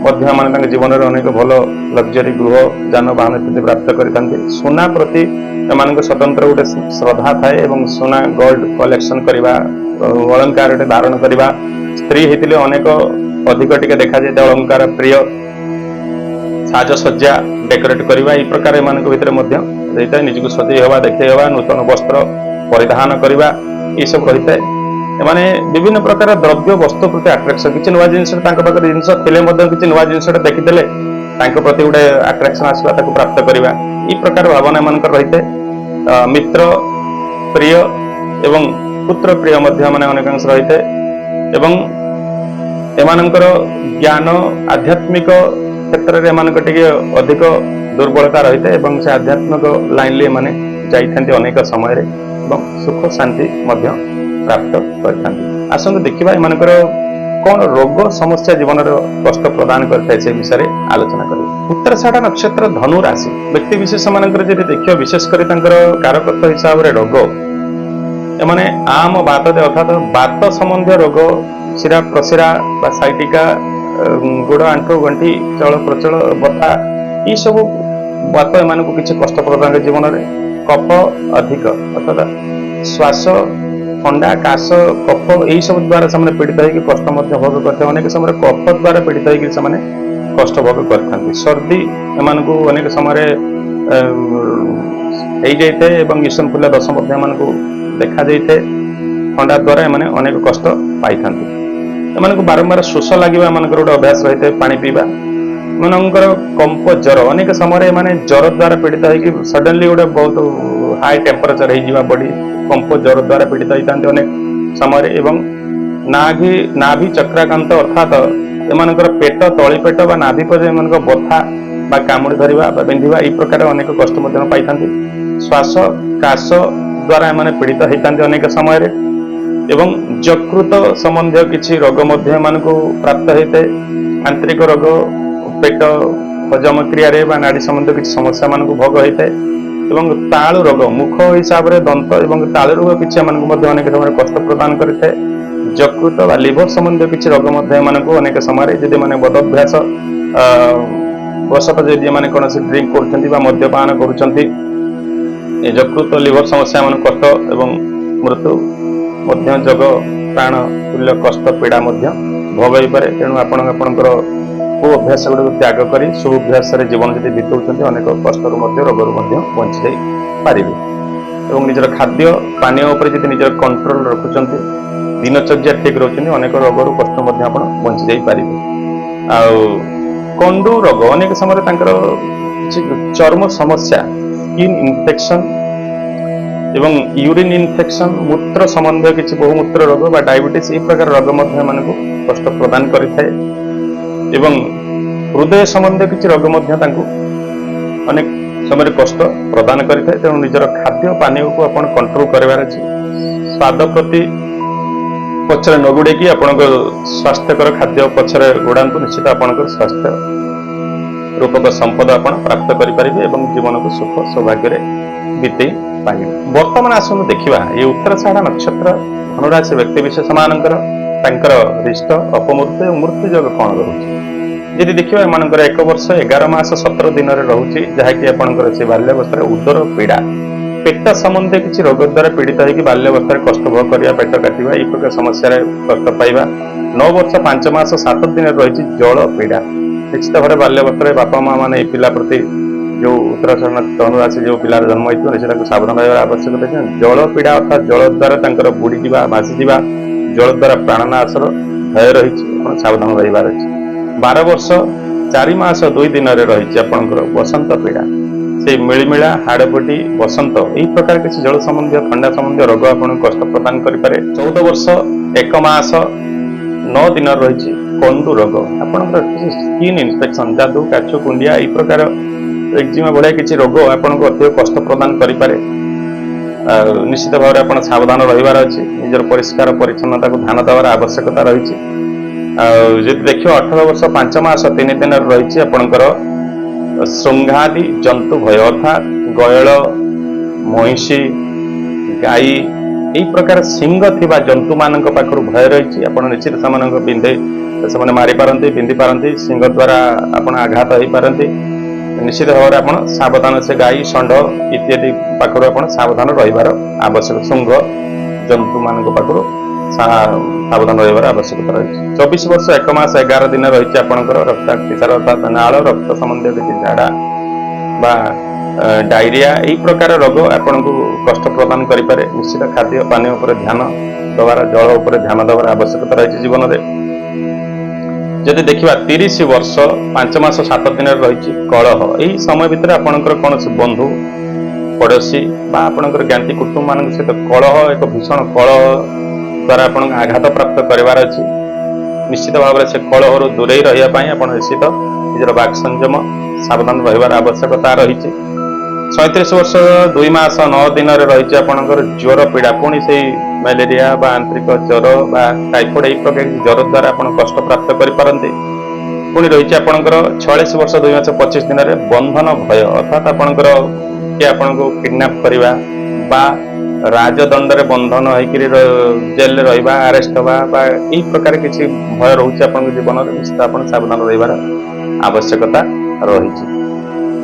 ମଧ୍ୟ ମାନେ ତାଙ୍କ ଜୀବନରେ ଅନେକ ଭଲ ଲକ୍ଜରୀ ଗୃହ, ଯାନବାହନ ଇତ୍ୟାଦି ପ୍ରାପ୍ତ କରିଥାନ୍ତି। ସୁନା ପ୍ରତି ଏମାନଙ୍କ ସ୍ୱତନ୍ତ୍ର ଗୋଟେ ଶ୍ରଦ୍ଧା ଥାଏ ଏବଂ ସୁନା ଗୋଲ୍ଡ କଲେକ୍ସନ କରିବା, ଅଳଙ୍କାରଟେ ଧାରଣ କରିବା। ସ୍ତ୍ରୀ ହେଇଥିଲେ ଅନେକ ଅଧିକ ଟିକେ ଦେଖାଯାଇଥାଏ ଅଳଙ୍କାର ପ୍ରିୟ, ସାଜସଜ୍ଜା ଡେକୋରେଟ୍ କରିବା ଏହି ପ୍ରକାର ଏମାନଙ୍କ ଭିତରେ ମଧ୍ୟ ରହିଥାଏ। ନିଜକୁ ସଜେଇ ହେବା, ଦେଖେଇ ହେବା, ନୂତନ ବସ୍ତ୍ର ପରିଧାନ କରିବା ଏସବୁ ରହିଥାଏ। ଏମାନେ ବିଭିନ୍ନ ପ୍ରକାର ଦ୍ରବ୍ୟ ବସ୍ତୁ ପ୍ରତି ଆଟ୍ରାକ୍ସନ, କିଛି ନୂଆ ଜିନିଷ ତାଙ୍କ ପାଖରେ ଜିନିଷ ଥିଲେ ମଧ୍ୟ କିଛି ନୂଆ ଜିନିଷଟା ଦେଖିଦେଲେ ତାଙ୍କ ପ୍ରତି ଗୋଟେ ଆଟ୍ରାକ୍ସନ ଆସିବା, ତାକୁ ପ୍ରାପ୍ତ କରିବା ଏହି ପ୍ରକାର ଭାବନା ଏମାନଙ୍କର ରହିଥାଏ। ମିତ୍ର ପ୍ରିୟ ଏବଂ ପୁତ୍ର ପ୍ରିୟ ମଧ୍ୟ ମାନେ ଅନେକାଂଶ ରହିଥାଏ। ଏବଂ ଏମାନଙ୍କର ଜ୍ଞାନ ଆଧ୍ୟାତ୍ମିକ କ୍ଷେତ୍ରରେ ଏମାନଙ୍କ ଟିକେ ଅଧିକ ଦୁର୍ବଳତା ରହିଥାଏ ଏବଂ ସେ ଆଧ୍ୟାତ୍ମିକ ଲାଇନରେ ଏମାନେ ଯାଇଥାନ୍ତି ଅନେକ ସମୟରେ ଏବଂ ସୁଖ ଶାନ୍ତି ମଧ୍ୟ ପ୍ରାପ୍ତ କରିଥାନ୍ତି। ଆସନ୍ତୁ ଦେଖିବା ଏମାନଙ୍କର କଣ ରୋଗ ସମସ୍ୟା ଜୀବନରେ କଷ୍ଟ ପ୍ରଦାନ କରିଥାଏ ସେ ବିଷୟରେ ଆଲୋଚନା କରିବା। ଉତ୍ତରାଷାଢ଼ ନକ୍ଷତ୍ର ଧନୁ ରାଶି ବ୍ୟକ୍ତି ବିଶେଷ ମାନଙ୍କର ଯଦି ଦେଖିବା, ବିଶେଷ କରି ତାଙ୍କର କାରକତ୍ୱ ହିସାବରେ ରୋଗ, ଏମାନେ ଆମ୍ ବାତ ଅର୍ଥାତ୍ ବାତ ସମ୍ବନ୍ଧୀୟ ରୋଗ, ଶିରା ପ୍ରଶିରା ବା ସାଇଟିକା, ଗୋଡ଼ ଆଣ୍ଠୁ ଗଣ୍ଠି ଚଳ ପ୍ରଚଳ ବଥା ଏସବୁ ବାତ ଏମାନଙ୍କୁ କିଛି କଷ୍ଟ ପ୍ରଦାନ କରେ ଜୀବନରେ। କଫ ଅଧିକ ଅର୍ଥାତ୍ ଶ୍ୱାସ, ଥଣ୍ଡା, କାଶ, କଫ ଏହିସବୁ ଦ୍ୱାରା ସେମାନେ ପୀଡ଼ିତ ହୋଇକି କଷ୍ଟ ମଧ୍ୟ ଭୋଗ କରିଥାନ୍ତି। ଅନେକ ସମୟରେ କଫ ଦ୍ୱାରା ପୀଡ଼ିତ ହୋଇକି ସେମାନେ କଷ୍ଟ ଭୋଗ କରିଥାନ୍ତି। ସର୍ଦ୍ଦି ଏମାନଙ୍କୁ ଅନେକ ସମୟରେ ହେଇଯାଇଥାଏ ଏବଂ ଇସନଫୁଲିଆ ଦୋଷ ମଧ୍ୟ ଏମାନଙ୍କୁ ଦେଖାଯାଇଥାଏ। ଥଣ୍ଡା ଦ୍ୱାରା ଏମାନେ ଅନେକ କଷ୍ଟ ପାଇଥାନ୍ତି। ଏମାନଙ୍କୁ ବାରମ୍ବାର ଶୋଷ ଲାଗିବା ଏମାନଙ୍କର ଗୋଟେ ଅଭ୍ୟାସ ରହିଥାଏ, ପାଣି ପିଇବା। ଏମାନଙ୍କର କମ୍ପ ଜ୍ୱର, ଅନେକ ସମୟରେ ଏମାନେ ଜ୍ୱର ଦ୍ୱାରା ପୀଡ଼ିତ ହେଇକି ସଡନଲି ଗୋଟେ ବହୁତ ହାଇ ଟେମ୍ପରେଚର ହେଇଯିବା, ବଡି କମ୍ପ ଜ୍ୱର ଦ୍ୱାରା ପୀଡ଼ିତ ହେଇଥାନ୍ତି ଅନେକ ସମୟରେ। ଏବଂ ନାଭି ଚକ୍ରାକାନ୍ତ ଅର୍ଥାତ୍ ଏମାନଙ୍କର ପେଟ, ତଳି ପେଟ ବା ନାଭି ପର୍ଯ୍ୟନ୍ତ ଏମାନଙ୍କ ବଥା ବା କାମୁଡ଼ି ଧରିବା ବା ବିନ୍ଧିବା ଏହି ପ୍ରକାର ଅନେକ କଷ୍ଟ ମଧ୍ୟ ପାଇଥାନ୍ତି। ଶ୍ୱାସ କାଶ ଦ୍ୱାରା ଏମାନେ ପୀଡ଼ିତ ହେଇଥାନ୍ତି ଅନେକ ସମୟରେ। ଏବଂ ଯକୃତ ସମ୍ବନ୍ଧୀୟ କିଛି ରୋଗ ମଧ୍ୟ ଏମାନଙ୍କୁ ପ୍ରାପ୍ତ ହେଇଥାଏ। ଆନ୍ତରିକ ରୋଗ, ପେଟ ହଜମ କ୍ରିୟାରେ ବା ନାଡି ସମ୍ବନ୍ଧୀୟ କିଛି ସମସ୍ୟା ମାନଙ୍କୁ ଭୋଗ ହେଇଥାଏ। ଏବଂ ତାଳୁ ରୋଗ, ମୁଖ ହିସାବରେ ଦନ୍ତ ଏବଂ ତାଳୁ ରୋଗ କିଛି ଏମାନଙ୍କୁ ମଧ୍ୟ ଅନେକ ସମୟରେ କଷ୍ଟ ପ୍ରଦାନ କରିଥାଏ। ଯକୃତ ବା ଲିଭର ସମ୍ବନ୍ଧୀୟ କିଛି ରୋଗ ମଧ୍ୟ ଏମାନଙ୍କୁ ଅନେକ ସମୟରେ, ଯଦି ମାନେ ବଦଭ୍ୟାସ ବଶତଃ ଯଦି ଏମାନେ କୌଣସି ଡ୍ରିଙ୍କ କରୁଛନ୍ତି ବା ମଦ୍ୟପାନ କରୁଛନ୍ତି, ଯକୃତ ଲିଭର ସମସ୍ୟା ଏମାନଙ୍କୁ କଷ୍ଟ ଏବଂ ମୃତ୍ୟୁ ମଧ୍ୟ ଯୋଗ ପ୍ରାଣ ତୁଲ୍ୟ କଷ୍ଟ ପୀଡ଼ା ମଧ୍ୟ ଭୋଗ ହେଇପାରେ। ତେଣୁ ଆପଣଙ୍କର କୁ ଅଭ୍ୟାସ ଗୁଡ଼ିକୁ ତ୍ୟାଗ କରି ସୁଅଭ୍ୟାସରେ ଜୀବନ ଯଦି ବିତାଉଛନ୍ତି, ଅନେକ କଷ୍ଟରୁ ମଧ୍ୟ ରୋଗରୁ ମଧ୍ୟ ବଞ୍ଚି ଯାଇ ପାରିବେ। ଏବଂ ନିଜର ଖାଦ୍ୟ ପାନୀୟ ଉପରେ ଯଦି ନିଜର କଣ୍ଟ୍ରୋଲ ରଖୁଛନ୍ତି, ଦିନଚର୍ଯ୍ୟା ଠିକ ରହୁଛନ୍ତି, ଅନେକ ରୋଗରୁ କଷ୍ଟ ମଧ୍ୟ ଆପଣ ବଞ୍ଚି ଯାଇପାରିବେ। ଆଉ କଣ୍ଡୁ ରୋଗ, ଅନେକ ସମୟରେ ତାଙ୍କର କିଛି ଚର୍ମ ସମସ୍ୟା, ସ୍କିନ୍ ଇନଫେକ୍ସନ ଏବଂ ୟୁରିନ୍ ଇନଫେକ୍ସନ, ମୂତ୍ର ସମ୍ବନ୍ଧୀୟ କିଛି ବହୁମୂତ୍ର ରୋଗ ବା ଡାଇବେଟିସ୍ ଏହି ପ୍ରକାର ରୋଗ ମଧ୍ୟ ଏମାନଙ୍କୁ କଷ୍ଟ ପ୍ରଦାନ କରିଥାଏ। ଏବଂ ହୃଦୟ ସମ୍ବନ୍ଧୀୟ କିଛି ରୋଗ ମଧ୍ୟ ତାଙ୍କୁ ଅନେକ ସମୟରେ କଷ୍ଟ ପ୍ରଦାନ କରିଥାଏ। ତେଣୁ ନିଜର ଖାଦ୍ୟ ପାନୀୟକୁ ଆପଣ କଣ୍ଟ୍ରୋଲ କରିବାର ଅଛି। ସ୍ୱାଦ ପ୍ରତି ପଛରେ ନ ଗୋଡ଼େଇକି ଆପଣଙ୍କ ସ୍ୱାସ୍ଥ୍ୟକର ଖାଦ୍ୟ ପଛରେ ଗୋଡ଼ାନ୍ତୁ, ନିଶ୍ଚିତ ଆପଣଙ୍କର ସ୍ୱାସ୍ଥ୍ୟ ରୂପକ ସମ୍ପଦ ଆପଣ ପ୍ରାପ୍ତ କରିପାରିବେ ଏବଂ ଜୀବନକୁ ସୁଖ ସୌଭାଗ୍ୟରେ ବିତେଇ ପାରିବେ। ବର୍ତ୍ତମାନ ଆସନ୍ତୁ ଦେଖିବା ଏହି ଉତ୍ତରାଷାଢ଼ ନକ୍ଷତ୍ର ଧନୁରାଶି ବ୍ୟକ୍ତି ବିଶେଷ ମାନଙ୍କର ତାଙ୍କର ରିଷ୍ଟ ଅପମୃତ୍ୟୁ ଏବଂ ମୃତ୍ୟୁ ଯୋଗ କଣ ରହୁଛି। ଯଦି ଦେଖିବା ଏମାନଙ୍କର 1 ବର୍ଷ 11 ମାସ 17 ଦିନରେ ରହୁଛି, ଯାହାକି ଆପଣଙ୍କର ସେ ବାଲ୍ୟାବସ୍ଥାରେ ଉଦର ପୀଡ଼ା, ପେଟ ସମ୍ବନ୍ଧୀୟ କିଛି ରୋଗ ଦ୍ୱାରା ପୀଡ଼ିତ ହେଇକି ବାଲ୍ୟାବସ୍ଥାରେ କଷ୍ଟ ଭୋଗ କରିବା, ପେଟ କାଟିବା ଏହି ପ୍ରକାର ସମସ୍ୟାରେ କଷ୍ଟ ପାଇବା। 9 ବର୍ଷ 5 ମାସ 7 ଦିନରେ ରହିଛି ଜଳ ପୀଡ଼ା। ନିଶ୍ଚିତ ଭାବରେ ବାଲ୍ୟାବସ୍ଥାରେ ବାପା ମା ମାନେ ଏହି ପିଲା ପ୍ରତି ଯେଉଁ ଉତ୍ତରାଷାଢ଼ ଧନୁରାଶି ଯେଉଁ ପିଲାର ଜନ୍ମ ହେଇଥିବ, ନିଶ୍ଚିତ ତାଙ୍କୁ ସାବଧାନ ରହିବାର ଆବଶ୍ୟକତା ଅଛି। ଜଳ ପୀଡ଼ା ଅର୍ଥାତ୍ ଜଳ ଦ୍ୱାରା ତାଙ୍କର ବୁଡ଼ିଯିବା, ଭାସିଯିବା, ଜଳ ଦ୍ୱାରା ପ୍ରାଣନାଶର ଭୟ ରହିଛି, ଆପଣ ସାବଧାନ ରହିବାର ଅଛି। 12 ବର୍ଷ 4 ମାସ 2 ଦିନରେ ରହିଛି ଆପଣଙ୍କର ବସନ୍ତ ପୀଡ଼ା। ସେଇ ମିଳିମିଳା, ହାଡ଼ପଟି, ବସନ୍ତ ଏହି ପ୍ରକାର କିଛି ଜଳ ସମ୍ବନ୍ଧୀୟ ଥଣ୍ଡା ସମ୍ବନ୍ଧୀୟ ରୋଗ ଆପଣଙ୍କୁ କଷ୍ଟ ପ୍ରଦାନ କରିପାରେ। 14 ବର୍ଷ 1 ମାସ 9 ଦିନରେ ରହିଛି କଣ୍ଡୁ ରୋଗ। ଆପଣଙ୍କର କିଛି ସ୍କିନ୍ ଇନଫେକ୍ସନ, ଯାଦୁ, କାଛୁ, କୁଣ୍ଡିଆ ଏହି ପ୍ରକାର ଏକ୍ଜିମା ଭଳିଆ କିଛି ରୋଗ ଆପଣଙ୍କୁ ଅଧିକ କଷ୍ଟ ପ୍ରଦାନ କରିପାରେ। ନିଶ୍ଚିତ ଭାବରେ ଆପଣ ସାବଧାନ ରହିବାର ଅଛି। ନିଜର ପରିଷ୍କାର ପରିଚ୍ଛନ୍ନତାକୁ ଧ୍ୟାନ ଦେବାର ଆବଶ୍ୟକତା ରହିଛି। ଆଉ ଯଦି ଦେଖିବ 18 ବର୍ଷ 5 ମାସ 3 ଦିନରେ ରହିଛି ଆପଣଙ୍କର ଶୃଙ୍ଗାଦି ଜନ୍ତୁ ଭୟ, ଅର୍ଥାତ୍ ଗୟଳ, ମଇଁଷି, ଗାଈ ଏହି ପ୍ରକାର ଶିଙ୍ଗ ଥିବା ଜନ୍ତୁମାନଙ୍କ ପାଖରୁ ଭୟ ରହିଛି। ଆପଣ ନିଶ୍ଚିତ ସେମାନଙ୍କ ସେମାନେ ମାରିପାରନ୍ତି, ବିନ୍ଧି ପାରନ୍ତି, ଶିଙ୍ଗ ଦ୍ୱାରା ଆପଣ ଆଘାତ ହେଇପାରନ୍ତି। ନିଶ୍ଚିତ ଭାବରେ ଆପଣ ସାବଧାନ, ସେ ଗାଈ, ଷଣ୍ଢ ଇତ୍ୟାଦି ପାଖରୁ ଆପଣ ସାବଧାନ ରହିବାର ଆବଶ୍ୟକ। ଶୃଙ୍ଗ ଜନ୍ତୁମାନଙ୍କ ପାଖରୁ ସାବଧାନ ରହିବାର ଆବଶ୍ୟକତା ରହିଛି। 24 ବର୍ଷ 1 ମାସ 11 ଦିନ ରହିଛି ଆପଣଙ୍କର ରକ୍ତାକ୍ତିସାର, ଅର୍ଥାତ୍ ନାଳ ରକ୍ତ ସମ୍ବନ୍ଧୀୟ କିଛି ଝାଡ଼ା ବା ଡାଇରିଆ ଏହି ପ୍ରକାର ରୋଗ ଆପଣଙ୍କୁ କଷ୍ଟ ପ୍ରଦାନ କରିପାରେ। ନିଶ୍ଚିତ ଖାଦ୍ୟ ପାନୀୟ ଉପରେ ଧ୍ୟାନ ଦେବାର, ଜଳ ଉପରେ ଧ୍ୟାନ ଦେବାର ଆବଶ୍ୟକତା ରହିଛି ଜୀବନରେ। ଯଦି ଦେଖିବା 30 ବର୍ଷ 5 ମାସ 7 ଦିନରେ ରହିଛି କଳହ। ଏହି ସମୟ ଭିତରେ ଆପଣଙ୍କର କୌଣସି ବନ୍ଧୁ, ପଡ଼ୋଶୀ ବା ଆପଣଙ୍କର ଜ୍ଞାତି କୁଟୁମ୍ବ ମାନଙ୍କ ସହିତ କଳହ, ଏକ ଭୀଷଣ କଳହ ଦ୍ୱାରା ଆପଣଙ୍କୁ ଆଘାତ ପ୍ରାପ୍ତ କରିବାର ଅଛି। ନିଶ୍ଚିତ ଭାବରେ ସେ କଳହରୁ ଦୂରେଇ ରହିବା ପାଇଁ ଆପଣ ନିଶ୍ଚିତ ନିଜର ବାକ୍ ସଂଯମ, ସାବଧାନ ରହିବାର ଆବଶ୍ୟକତା ରହିଛି। 37 ବର୍ଷ 2 ମାସ 9 ଦିନରେ ରହିଛି ଆପଣଙ୍କର ଜ୍ୱର ପୀଡ଼ା। ପୁଣି ସେଇ ମ୍ୟାଲେରିଆ ବା ଆନ୍ତରିକ ଜ୍ୱର ବା ଟାଇଫଏଡ୍ ଏହି ପ୍ରକାର ଜ୍ୱର ଦ୍ୱାରା ଆପଣ କଷ୍ଟ ପ୍ରାପ୍ତ କରିପାରନ୍ତି। ପୁଣି ରହିଛି ଆପଣଙ୍କର 46 ବର୍ଷ 2 ମାସ 25 ଦିନରେ ବନ୍ଧନ ଭୟ, ଅର୍ଥାତ୍ ଆପଣଙ୍କର କିଏ ଆପଣଙ୍କୁ କିଡନାପ୍ କରିବା ବା ରାଜଦଣ୍ଡରେ ବନ୍ଧନ ହେଇକିରି ଜେଲରେ ରହିବା, ଆରେଷ୍ଟ ହେବା ବା ଏହି ପ୍ରକାର କିଛି ଭୟ ରହୁଛି ଆପଣଙ୍କ ଜୀବନରେ। ନିଶ୍ଚିତ ଆପଣ ସାବଧାନ ରହିବାର ଆବଶ୍ୟକତା ରହିଛି।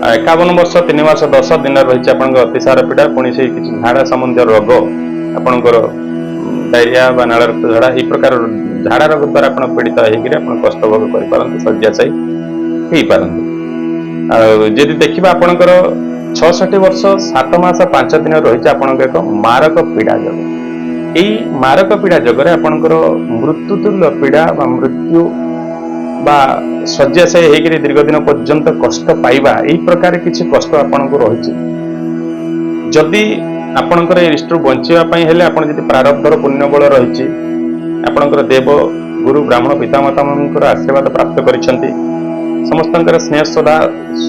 51 ବର୍ଷ 3 ମାସ 10 ଦିନରେ ରହିଛି ଆପଣଙ୍କ ଅତିସାର ପୀଡ଼ା। ପୁଣି ସେଇ କିଛି ଝାଡ଼ା ସମ୍ବନ୍ଧୀୟ ରୋଗ, ଆପଣଙ୍କର ଡାଇରିଆ ବା ନାଳ ରକ୍ତ ଝାଡ଼ା ଏହି ପ୍ରକାର ଝାଡ଼ା ରୋଗ ଦ୍ୱାରା ଆପଣ ପୀଡ଼ିତ ହେଇକିରି ଆପଣ କଷ୍ଟ ଭୋଗ କରିପାରନ୍ତି, ଶଯ୍ୟାଶାୟୀ ହେଇପାରନ୍ତି। ଆଉ ଯଦି ଦେଖିବା ଆପଣଙ୍କର 66 ବର୍ଷ 7 ମାସ 5 ଦିନ ରହିଛି ଆପଣଙ୍କ ଏକ ମାରକ ପୀଡ଼ା ଯୋଗ। ଏହି ମାରକ ପୀଡ଼ା ଯୋଗରେ ଆପଣଙ୍କର ମୃତ୍ୟୁତୁଲ୍ୟ ପୀଡ଼ା ବା ମୃତ୍ୟୁ ବା ଶଯ୍ୟାଶାୟୀ ହେଇକିରି ଦୀର୍ଘ ଦିନ ପର୍ଯ୍ୟନ୍ତ କଷ୍ଟ ପାଇବା, ଏହି ପ୍ରକାର କିଛି କଷ୍ଟ ଆପଣଙ୍କୁ ରହିଛି। ଯଦି ଆପଣଙ୍କର এই ରିଷ୍ଟରୁ ବଞ୍ଚିବା ପାଇଁ ହେଲେ ଆପଣ ଯଦି ପ୍ରାରବ୍ଧର ପୁଣ୍ୟବଳ ରହିଛି, ଆପଣଙ୍କର ଦେବ ଗୁରୁ ବ୍ରାହ୍ମଣ ପିତାମାତାଙ୍କର ଆଶୀର୍ବାଦ ପ୍ରାପ୍ତ କରିଛନ୍ତି, ସମସ୍ତଙ୍କର ସ୍ନେହ ଶ୍ରଦ୍ଧା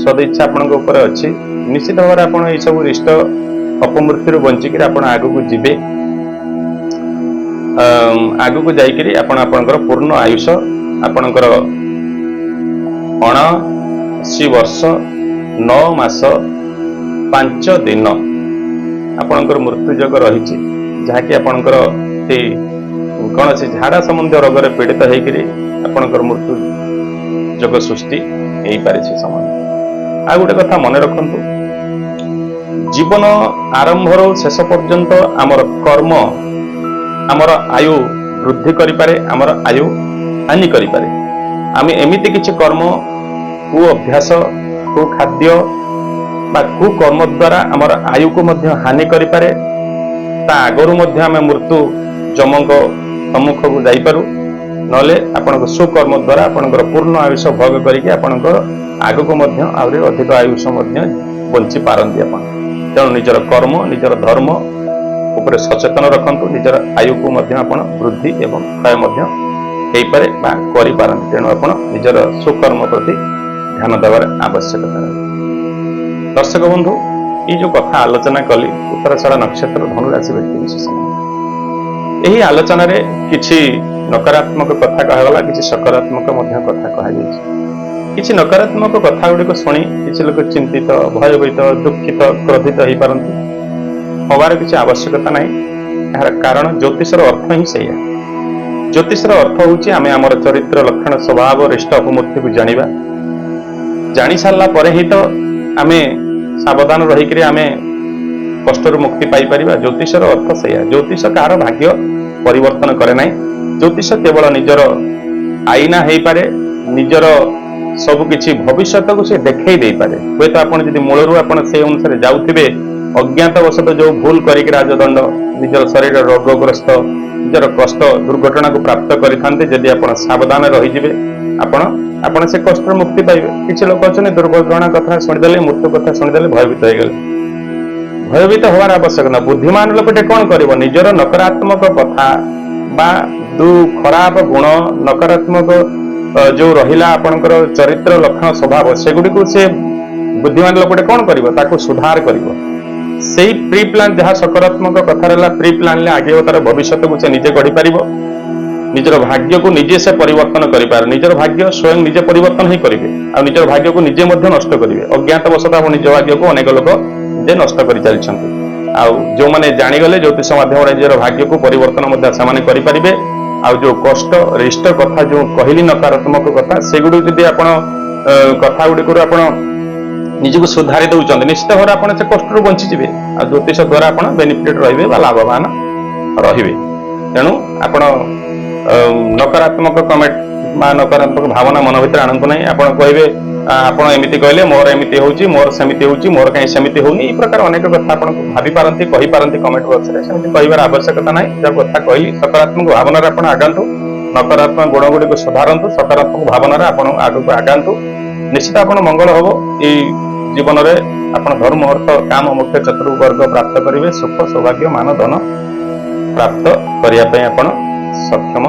ସଦିଚ୍ଛା ଆପଣଙ୍କ ଉପରେ ଅଛି, ନିଶ୍ଚିତ ଭାବରେ ଆପଣ ଏଇସବୁ ରିଷ୍ଟ ଅପମୃତ୍ୟୁରୁ ବଞ୍ଚିକିରି ଆପଣ ଆଗକୁ ଯିବେ। ଆଗକୁ ଯାଇକିରି ଆପଣ ଆପଣଙ୍କର ପୂର୍ଣ୍ଣ ଆୟୁଷ, ଆପଣଙ୍କର 79 ବର୍ଷ 9 ମାସ 5 ଦିନ ଆପଣଙ୍କର ମୃତ୍ୟୁ ଯୋଗ ରହିଛି, ଯାହାକି ଆପଣଙ୍କର ସେଇ କୌଣସି ଝାଡ଼ା ସମ୍ବନ୍ଧୀୟ ରୋଗରେ ପୀଡ଼ିତ ହେଇକିରି ଆପଣଙ୍କର ମୃତ୍ୟୁ ଯୋଗ ସୃଷ୍ଟି ହେଇପାରେ ସେ ସମୟ। ଆଉ ଗୋଟେ କଥା ମନେ ରଖନ୍ତୁ, ଜୀବନ ଆରମ୍ଭରୁ ଶେଷ ପର୍ଯ୍ୟନ୍ତ ଆମର କର୍ମ ଆମର ଆୟୁ ବୃଦ୍ଧି କରିପାରେ, ଆମର ଆୟୁ ହାନି କରିପାରେ। ଆମେ ଏମିତି କିଛି କର୍ମ, କୁ ଅଭ୍ୟାସ, କୁ ଖାଦ୍ୟ ବା କୁ କର୍ମ ଦ୍ୱାରା ଆମର ଆୟୁକୁ ମଧ୍ୟ ହାନି କରିପାରେ। ତା ଆଗରୁ ମଧ୍ୟ ଆମେ ମୃତ୍ୟୁ ଯମଙ୍କ ସମ୍ମୁଖକୁ ଯାଇପାରୁ, ନହେଲେ ଆପଣଙ୍କ ସୁକର୍ମ ଦ୍ୱାରା ଆପଣଙ୍କର ପୂର୍ଣ୍ଣ ଆୟୁଷ ଭୋଗ କରିକି ଆପଣଙ୍କର ଆଗକୁ ମଧ୍ୟ ଆହୁରି ଅଧିକ ଆୟୁଷ ମଧ୍ୟ ବଞ୍ଚି ପାରନ୍ତି ଆପଣ। ତେଣୁ ନିଜର କର୍ମ, ନିଜର ଧର୍ମ ଉପରେ ସଚେତନ ରଖନ୍ତୁ। ନିଜର ଆୟୁକୁ ମଧ୍ୟ ଆପଣ ବୃଦ୍ଧି ଏବଂ କ୍ଷୟ ମଧ୍ୟ ହେଇପାରେ ବା କରିପାରନ୍ତି। ତେଣୁ ଆପଣ ନିଜର ସୁକର୍ମ ପ୍ରତି ଧ୍ୟାନ ଦେବାର ଆବଶ୍ୟକତା ରହିଛି। ଦର୍ଶକ ବନ୍ଧୁ, এই ଯେଉଁ କଥା ଆଲୋଚନା କଲି ଉତ୍ତରାଷାଢ଼ ନକ୍ଷତ୍ର ଧନୁରାଶି ବ୍ୟକ୍ତି ବିଶେଷ, ଏହି ଆଲୋଚନାରେ କିଛି ନକାରାତ୍ମକ କଥା କୁହାଗଲା, କିଛି ସକାରାତ୍ମକ ମଧ୍ୟ କଥା କୁହାଯାଇଛି। କିଛି ନକାରାତ୍ମକ କଥା ଗୁଡ଼ିକ ଶୁଣି କିଛି ଲୋକ ଚିନ୍ତିତ, ଭୟଭୀତ, ଦୁଃଖିତ, କ୍ରୋଧିତ ହେଇପାରନ୍ତି। ହବାର କିଛି ଆବଶ୍ୟକତା ନାହିଁ। ଏହାର କାରଣ ଜ୍ୟୋତିଷର ଅର୍ଥ ହିଁ ସେଇଆ। ଜ୍ୟୋତିଷର ଅର୍ଥ ହେଉଛି ଆମେ ଆମର ଚରିତ୍ର, ଲକ୍ଷଣ, ସ୍ୱଭାବ, ରିଷ୍ଟ ଅପମୂର୍ତ୍ତିକୁ ଜାଣିବା। ଜାଣି ସାରିଲା ପରେ ହିଁ ତ ଆମେ ସାବଧାନ ରହିକିରି ଆମେ କଷ୍ଟରୁ ମୁକ୍ତି ପାଇପାରିବା। ଜ୍ୟୋତିଷର ଅର୍ଥ ସେଇଆ। ଜ୍ୟୋତିଷ କାହାର ଭାଗ୍ୟ ପରିବର୍ତ୍ତନ କରେ ନାହିଁ। ଜ୍ୟୋତିଷ କେବଳ ନିଜର ଆଇନା ହେଇପାରେ, ନିଜର ସବୁ କିଛି ଭବିଷ୍ୟତକୁ ସେ ଦେଖେଇ ଦେଇପାରେ। ହୁଏତ ଆପଣ ଯଦି ମୂଳରୁ ଆପଣ ସେଇ ଅନୁସାରେ ଯାଉଥିବେ, ଅଜ୍ଞାତବଶତଃ ଯୋଉ ଭୁଲ କରିକି ରାଜଦଣ୍ଡ, ନିଜର ଶରୀର ରୋଗଗ୍ରସ୍ତ ନିଜର କଷ୍ଟ ଦୁର୍ଘଟଣା को प्राप्त କରିଥାନ୍ତି ଯଦି ଆପଣ ସାବଧାନ ରହିଯିବେ ଆପଣ ସେ କଷ୍ଟରୁ ମୁକ୍ତି ପାଇବେ। କିଛି ଲୋକ ଅଛନ୍ତି ଦୁର୍ଘଟଣା କଥା ଶୁଣିଦେଲେ ମୃତ୍ୟୁ କଥା ଶୁଣିଦେଲେ ଭୟଭୀତ ହେଇଗଲେ। ଭୟଭୀତ ହବାର ଆବଶ୍ୟକ ନା। ବୁଦ୍ଧିମାନ ଲୋକଟେ କଣ କରିବ ନିଜର ନକାରାତ୍ମକ କଥା ବା ଖରାପ ଗୁଣ ନକାରାତ୍ମକ ଯୋଉ ରହିଲା ଆପଣଙ୍କର ଚରିତ୍ର ଲକ୍ଷଣ ସ୍ୱଭାବ ସେଗୁଡିକୁ ସେ ବୁଦ୍ଧିମାନ ଲୋକଟେ କଣ କରିବ ତାକୁ ସୁଧାର କରିବ। ସେଇ ପ୍ରି ପ୍ଲାନ୍ ଯାହା ସକାରାତ୍ମକ କଥା ରହିଲା ପ୍ରି ପ୍ଲାନ୍ ରେ ଆଗେଇବ ତାର ଭବିଷ୍ୟତକୁ ସେ ନିଜେ ଗଢିପାରିବ। ନିଜର ଭାଗ୍ୟକୁ ନିଜେ ସେ ପରିବର୍ତ୍ତନ କରିପାରେ। ନିଜର ଭାଗ୍ୟ ସ୍ୱୟଂ ନିଜେ ପରିବର୍ତ୍ତନ ହିଁ କରିବେ ଆଉ ନିଜର ଭାଗ୍ୟକୁ ନିଜେ ମଧ୍ୟ ନଷ୍ଟ କରିବେ। ଅଜ୍ଞାତବଶତଃ ନିଜ ଭାଗ୍ୟକୁ ଅନେକ ଲୋକ ନିଜେ ନଷ୍ଟ କରି ଚାଲିଛନ୍ତି। ଆଉ ଯୋଉମାନେ ଜାଣିଗଲେ ଜ୍ୟୋତିଷ ମାଧ୍ୟମରେ ନିଜର ଭାଗ୍ୟକୁ ପରିବର୍ତ୍ତନ ମଧ୍ୟ ସେମାନେ କରିପାରିବେ। ଆଉ ଯୋଉ କଷ୍ଟ ରିଷ୍ଟ କଥା ଯୋଉ କହିଲି ନକାରାତ୍ମକ କଥା ସେଗୁଡିକୁ ଯଦି ଆପଣ କଥା ଗୁଡିକରୁ ଆପଣ ନିଜକୁ ସୁଧାରି ଦଉଛନ୍ତି ନିଶ୍ଚିତ ଭାବରେ ଆପଣ ସେ କଷ୍ଟରୁ ବଞ୍ଚିଯିବେ ଆଉ ଜ୍ୟୋତିଷ ଦ୍ୱାରା ଆପଣ ବେନିଫିଟ ରହିବେ ବା ଲାଭବାନ ରହିବେ। ତେଣୁ ଆପଣ ନକାରାତ୍ମକ କମେଣ୍ଟ ବା ନକାରାତ୍ମକ ଭାବନା ମନ ଭିତରେ ଆଣନ୍ତୁ ନାହିଁ। ଆପଣ କହିବେ ଆପଣ ଏମିତି କହିଲେ ମୋର ଏମିତି ହଉଛି ମୋର ସେମିତି ହଉଛି ମୋର କାହିଁ ସେମିତି ହଉନି ଏଇ ପ୍ରକାର ଅନେକ କଥା ଆପଣ ଭାବିପାରନ୍ତି କହିପାରନ୍ତି କମେଣ୍ଟ ବକ୍ସରେ। ସେମିତି କହିବାର ଆବଶ୍ୟକତା ନାହିଁ। ଯାହା କଥା କହିଲି ସକାରାତ୍ମକ ଭାବନାରେ ଆପଣ ଆଗାନ୍ତୁ। ନକାରାତ୍ମକ ଗୁଣ ଗୁଡିକୁ ସୁଧାରନ୍ତୁ। ସକାରାତ୍ମକ ଭାବନାରେ ଆପଣ ଆଗକୁ ଆଗାନ୍ତୁ। ନିଶ୍ଚିତ ଆପଣ ମଙ୍ଗଳ ହବ। ଏଇ ଜୀବନରେ ଆପଣ ଧର୍ମ ଅର୍ଥ କାମ ମୁଖ୍ୟ ଚତୁର୍ବର୍ଗ ପ୍ରାପ୍ତ କରିବେ। ସୁଖ ସୌଭାଗ୍ୟ ମାନ ଧନ ପ୍ରାପ୍ତ କରିବା ପାଇଁ ଆପଣ ସକ୍ଷମ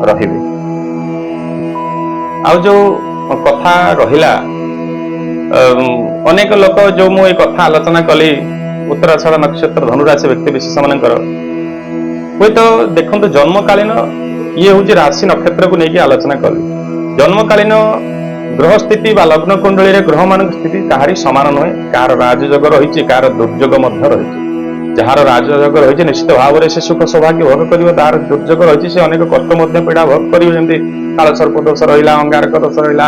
ରହିବେ। ଆଉ ଯୋଉ କଥା ରହିଲା ଅନେକ ଲୋକ ଯୋଉ ମୁଁ ଏଇ କଥା ଆଲୋଚନା କଲି ଉତ୍ତରାଷାଢ଼ ନକ୍ଷତ୍ର ଧନୁରାଶି ବ୍ୟକ୍ତି ବିଶେଷ ମାନଙ୍କର ହୁଏତ ଦେଖନ୍ତୁ ଜନ୍ମକାଳୀନ ଇଏ ହଉଛି ରାଶି ନକ୍ଷତ୍ରକୁ ନେଇକି ଆଲୋଚନା କଲି। ଜନ୍ମକାଳୀନ ଗ୍ରହ ସ୍ଥିତି ବା ଲଗ୍ନ କୁଣ୍ଡଳୀରେ ଗ୍ରହ ମାନଙ୍କ ସ୍ଥିତି କାହାରି ସମାନ ନୁହେଁ। କାହାର ରାଜଯୋଗ ରହିଛି କାହାର ଦୁର୍ଯୋଗ ମଧ୍ୟ ରହିଛି। ଯାହାର ରାଜଯୋଗ ରହିଛି ନିଶ୍ଚିତ ଭାବରେ ସେ ସୁଖ ସୌଭାଗ୍ୟ ଭୋଗ କରିବ। ଯାହାର ଦୁର୍ଯୋଗ ରହିଛି ସେ ଅନେକ କଷ୍ଟ ମଧ୍ୟ ପୀଡା ଭୋଗ କରିବ। ଯେମିତି କାଳସର୍ପ ଦୋଷ ରହିଲା ଅଙ୍ଗାରକ ଦୋଷ ରହିଲା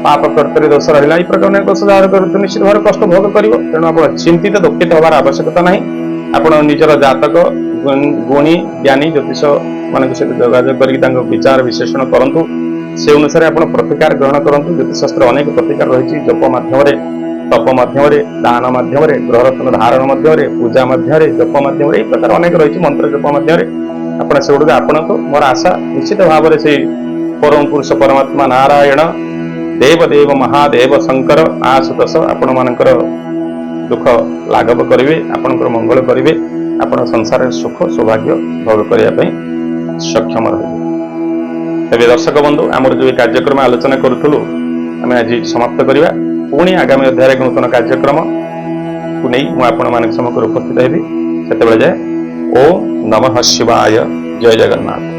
ପାପ କର୍ତ୍ତରୀ ଦୋଷ ରହିଲା ଏଇ ପ୍ରକାର ଅନେକ ଦୋଷ ଯାହାର କରୁଛୁ ନିଶ୍ଚିତ ଭାବରେ କଷ୍ଟ ଭୋଗ କରିବ। ତେଣୁ ଆପଣ ଚିନ୍ତିତ ଦୁଃଖିତ ହବାର ଆବଶ୍ୟକତା ନାହିଁ। ଆପଣ ନିଜର ଜାତକ ଗୁଣୀ ଜ୍ଞାନୀ ଜ୍ୟୋତିଷ ମାନଙ୍କ ସହିତ ଯୋଗାଯୋଗ କରିକି ତାଙ୍କ ବିଚାର ବିଶ୍ଳେଷଣ କରନ୍ତୁ। ସେ ଅନୁସାରେ ଆପଣ ପ୍ରତିକାର ଗ୍ରହଣ କରନ୍ତୁ। ଜ୍ୟୋତିଷଶାସ୍ତ୍ର ଅନେକ ପ୍ରତିକାର ରହିଛି। ଜପ ମାଧ୍ୟମରେ ତପ ମାଧ୍ୟମରେ ଦାନ ମାଧ୍ୟମରେ ଗ୍ରହରତ୍ନ ଧାରଣ ମଧ୍ୟରେ ପୂଜା ମଧ୍ୟରେ ଜପ ମାଧ୍ୟମରେ ଏଇ ପ୍ରକାର ଅନେକ ରହିଛି। ମନ୍ତ୍ର ଜପ ମଧ୍ୟରେ ଆପଣ ସେଗୁଡିକ ଆପଣଙ୍କୁ ମୋର ଆଶା ନିଶ୍ଚିତ ଭାବରେ ସେଇ ପରମ ପୁରୁଷ ପରମାତ୍ମା ନାରାୟଣ ଦେବ ଦେବ ମହାଦେବ ଶଙ୍କର ଆଶୁତୋଷ ଆପଣ ମାନଙ୍କର ଦୁଃଖ ଲାଘବ କରିବେ। ଆପଣଙ୍କର ମଙ୍ଗଳ କରିବେ। ଆପଣ ସଂସାରରେ ସୁଖ ସୌଭାଗ୍ୟ ଭୋଗ କରିବା ପାଇଁ ସକ୍ଷମ ରହିବେ। ତେବେ ଦର୍ଶକ ବନ୍ଧୁ ଆମର ଯୋଉ କାର୍ଯ୍ୟକ୍ରମ ଆଲୋଚନା କରୁଥିଲୁ ଆମେ ଆଜି ସମାପ୍ତ କରିବା। ପୁଣି ଆଗାମୀ ଅଧ୍ୟାୟରେ ନୂତନ କାର୍ଯ୍ୟକ୍ରମକୁ ନେଇ ମୁଁ ଆପଣମାନଙ୍କ ସମ୍ମୁଖରେ ଉପସ୍ଥିତ ହେବି। ସେତେବେଳେ ଯାଏ ଓମ୍ ନମଃ ଶିବାୟ। ଜୟ ଜଗନ୍ନାଥ।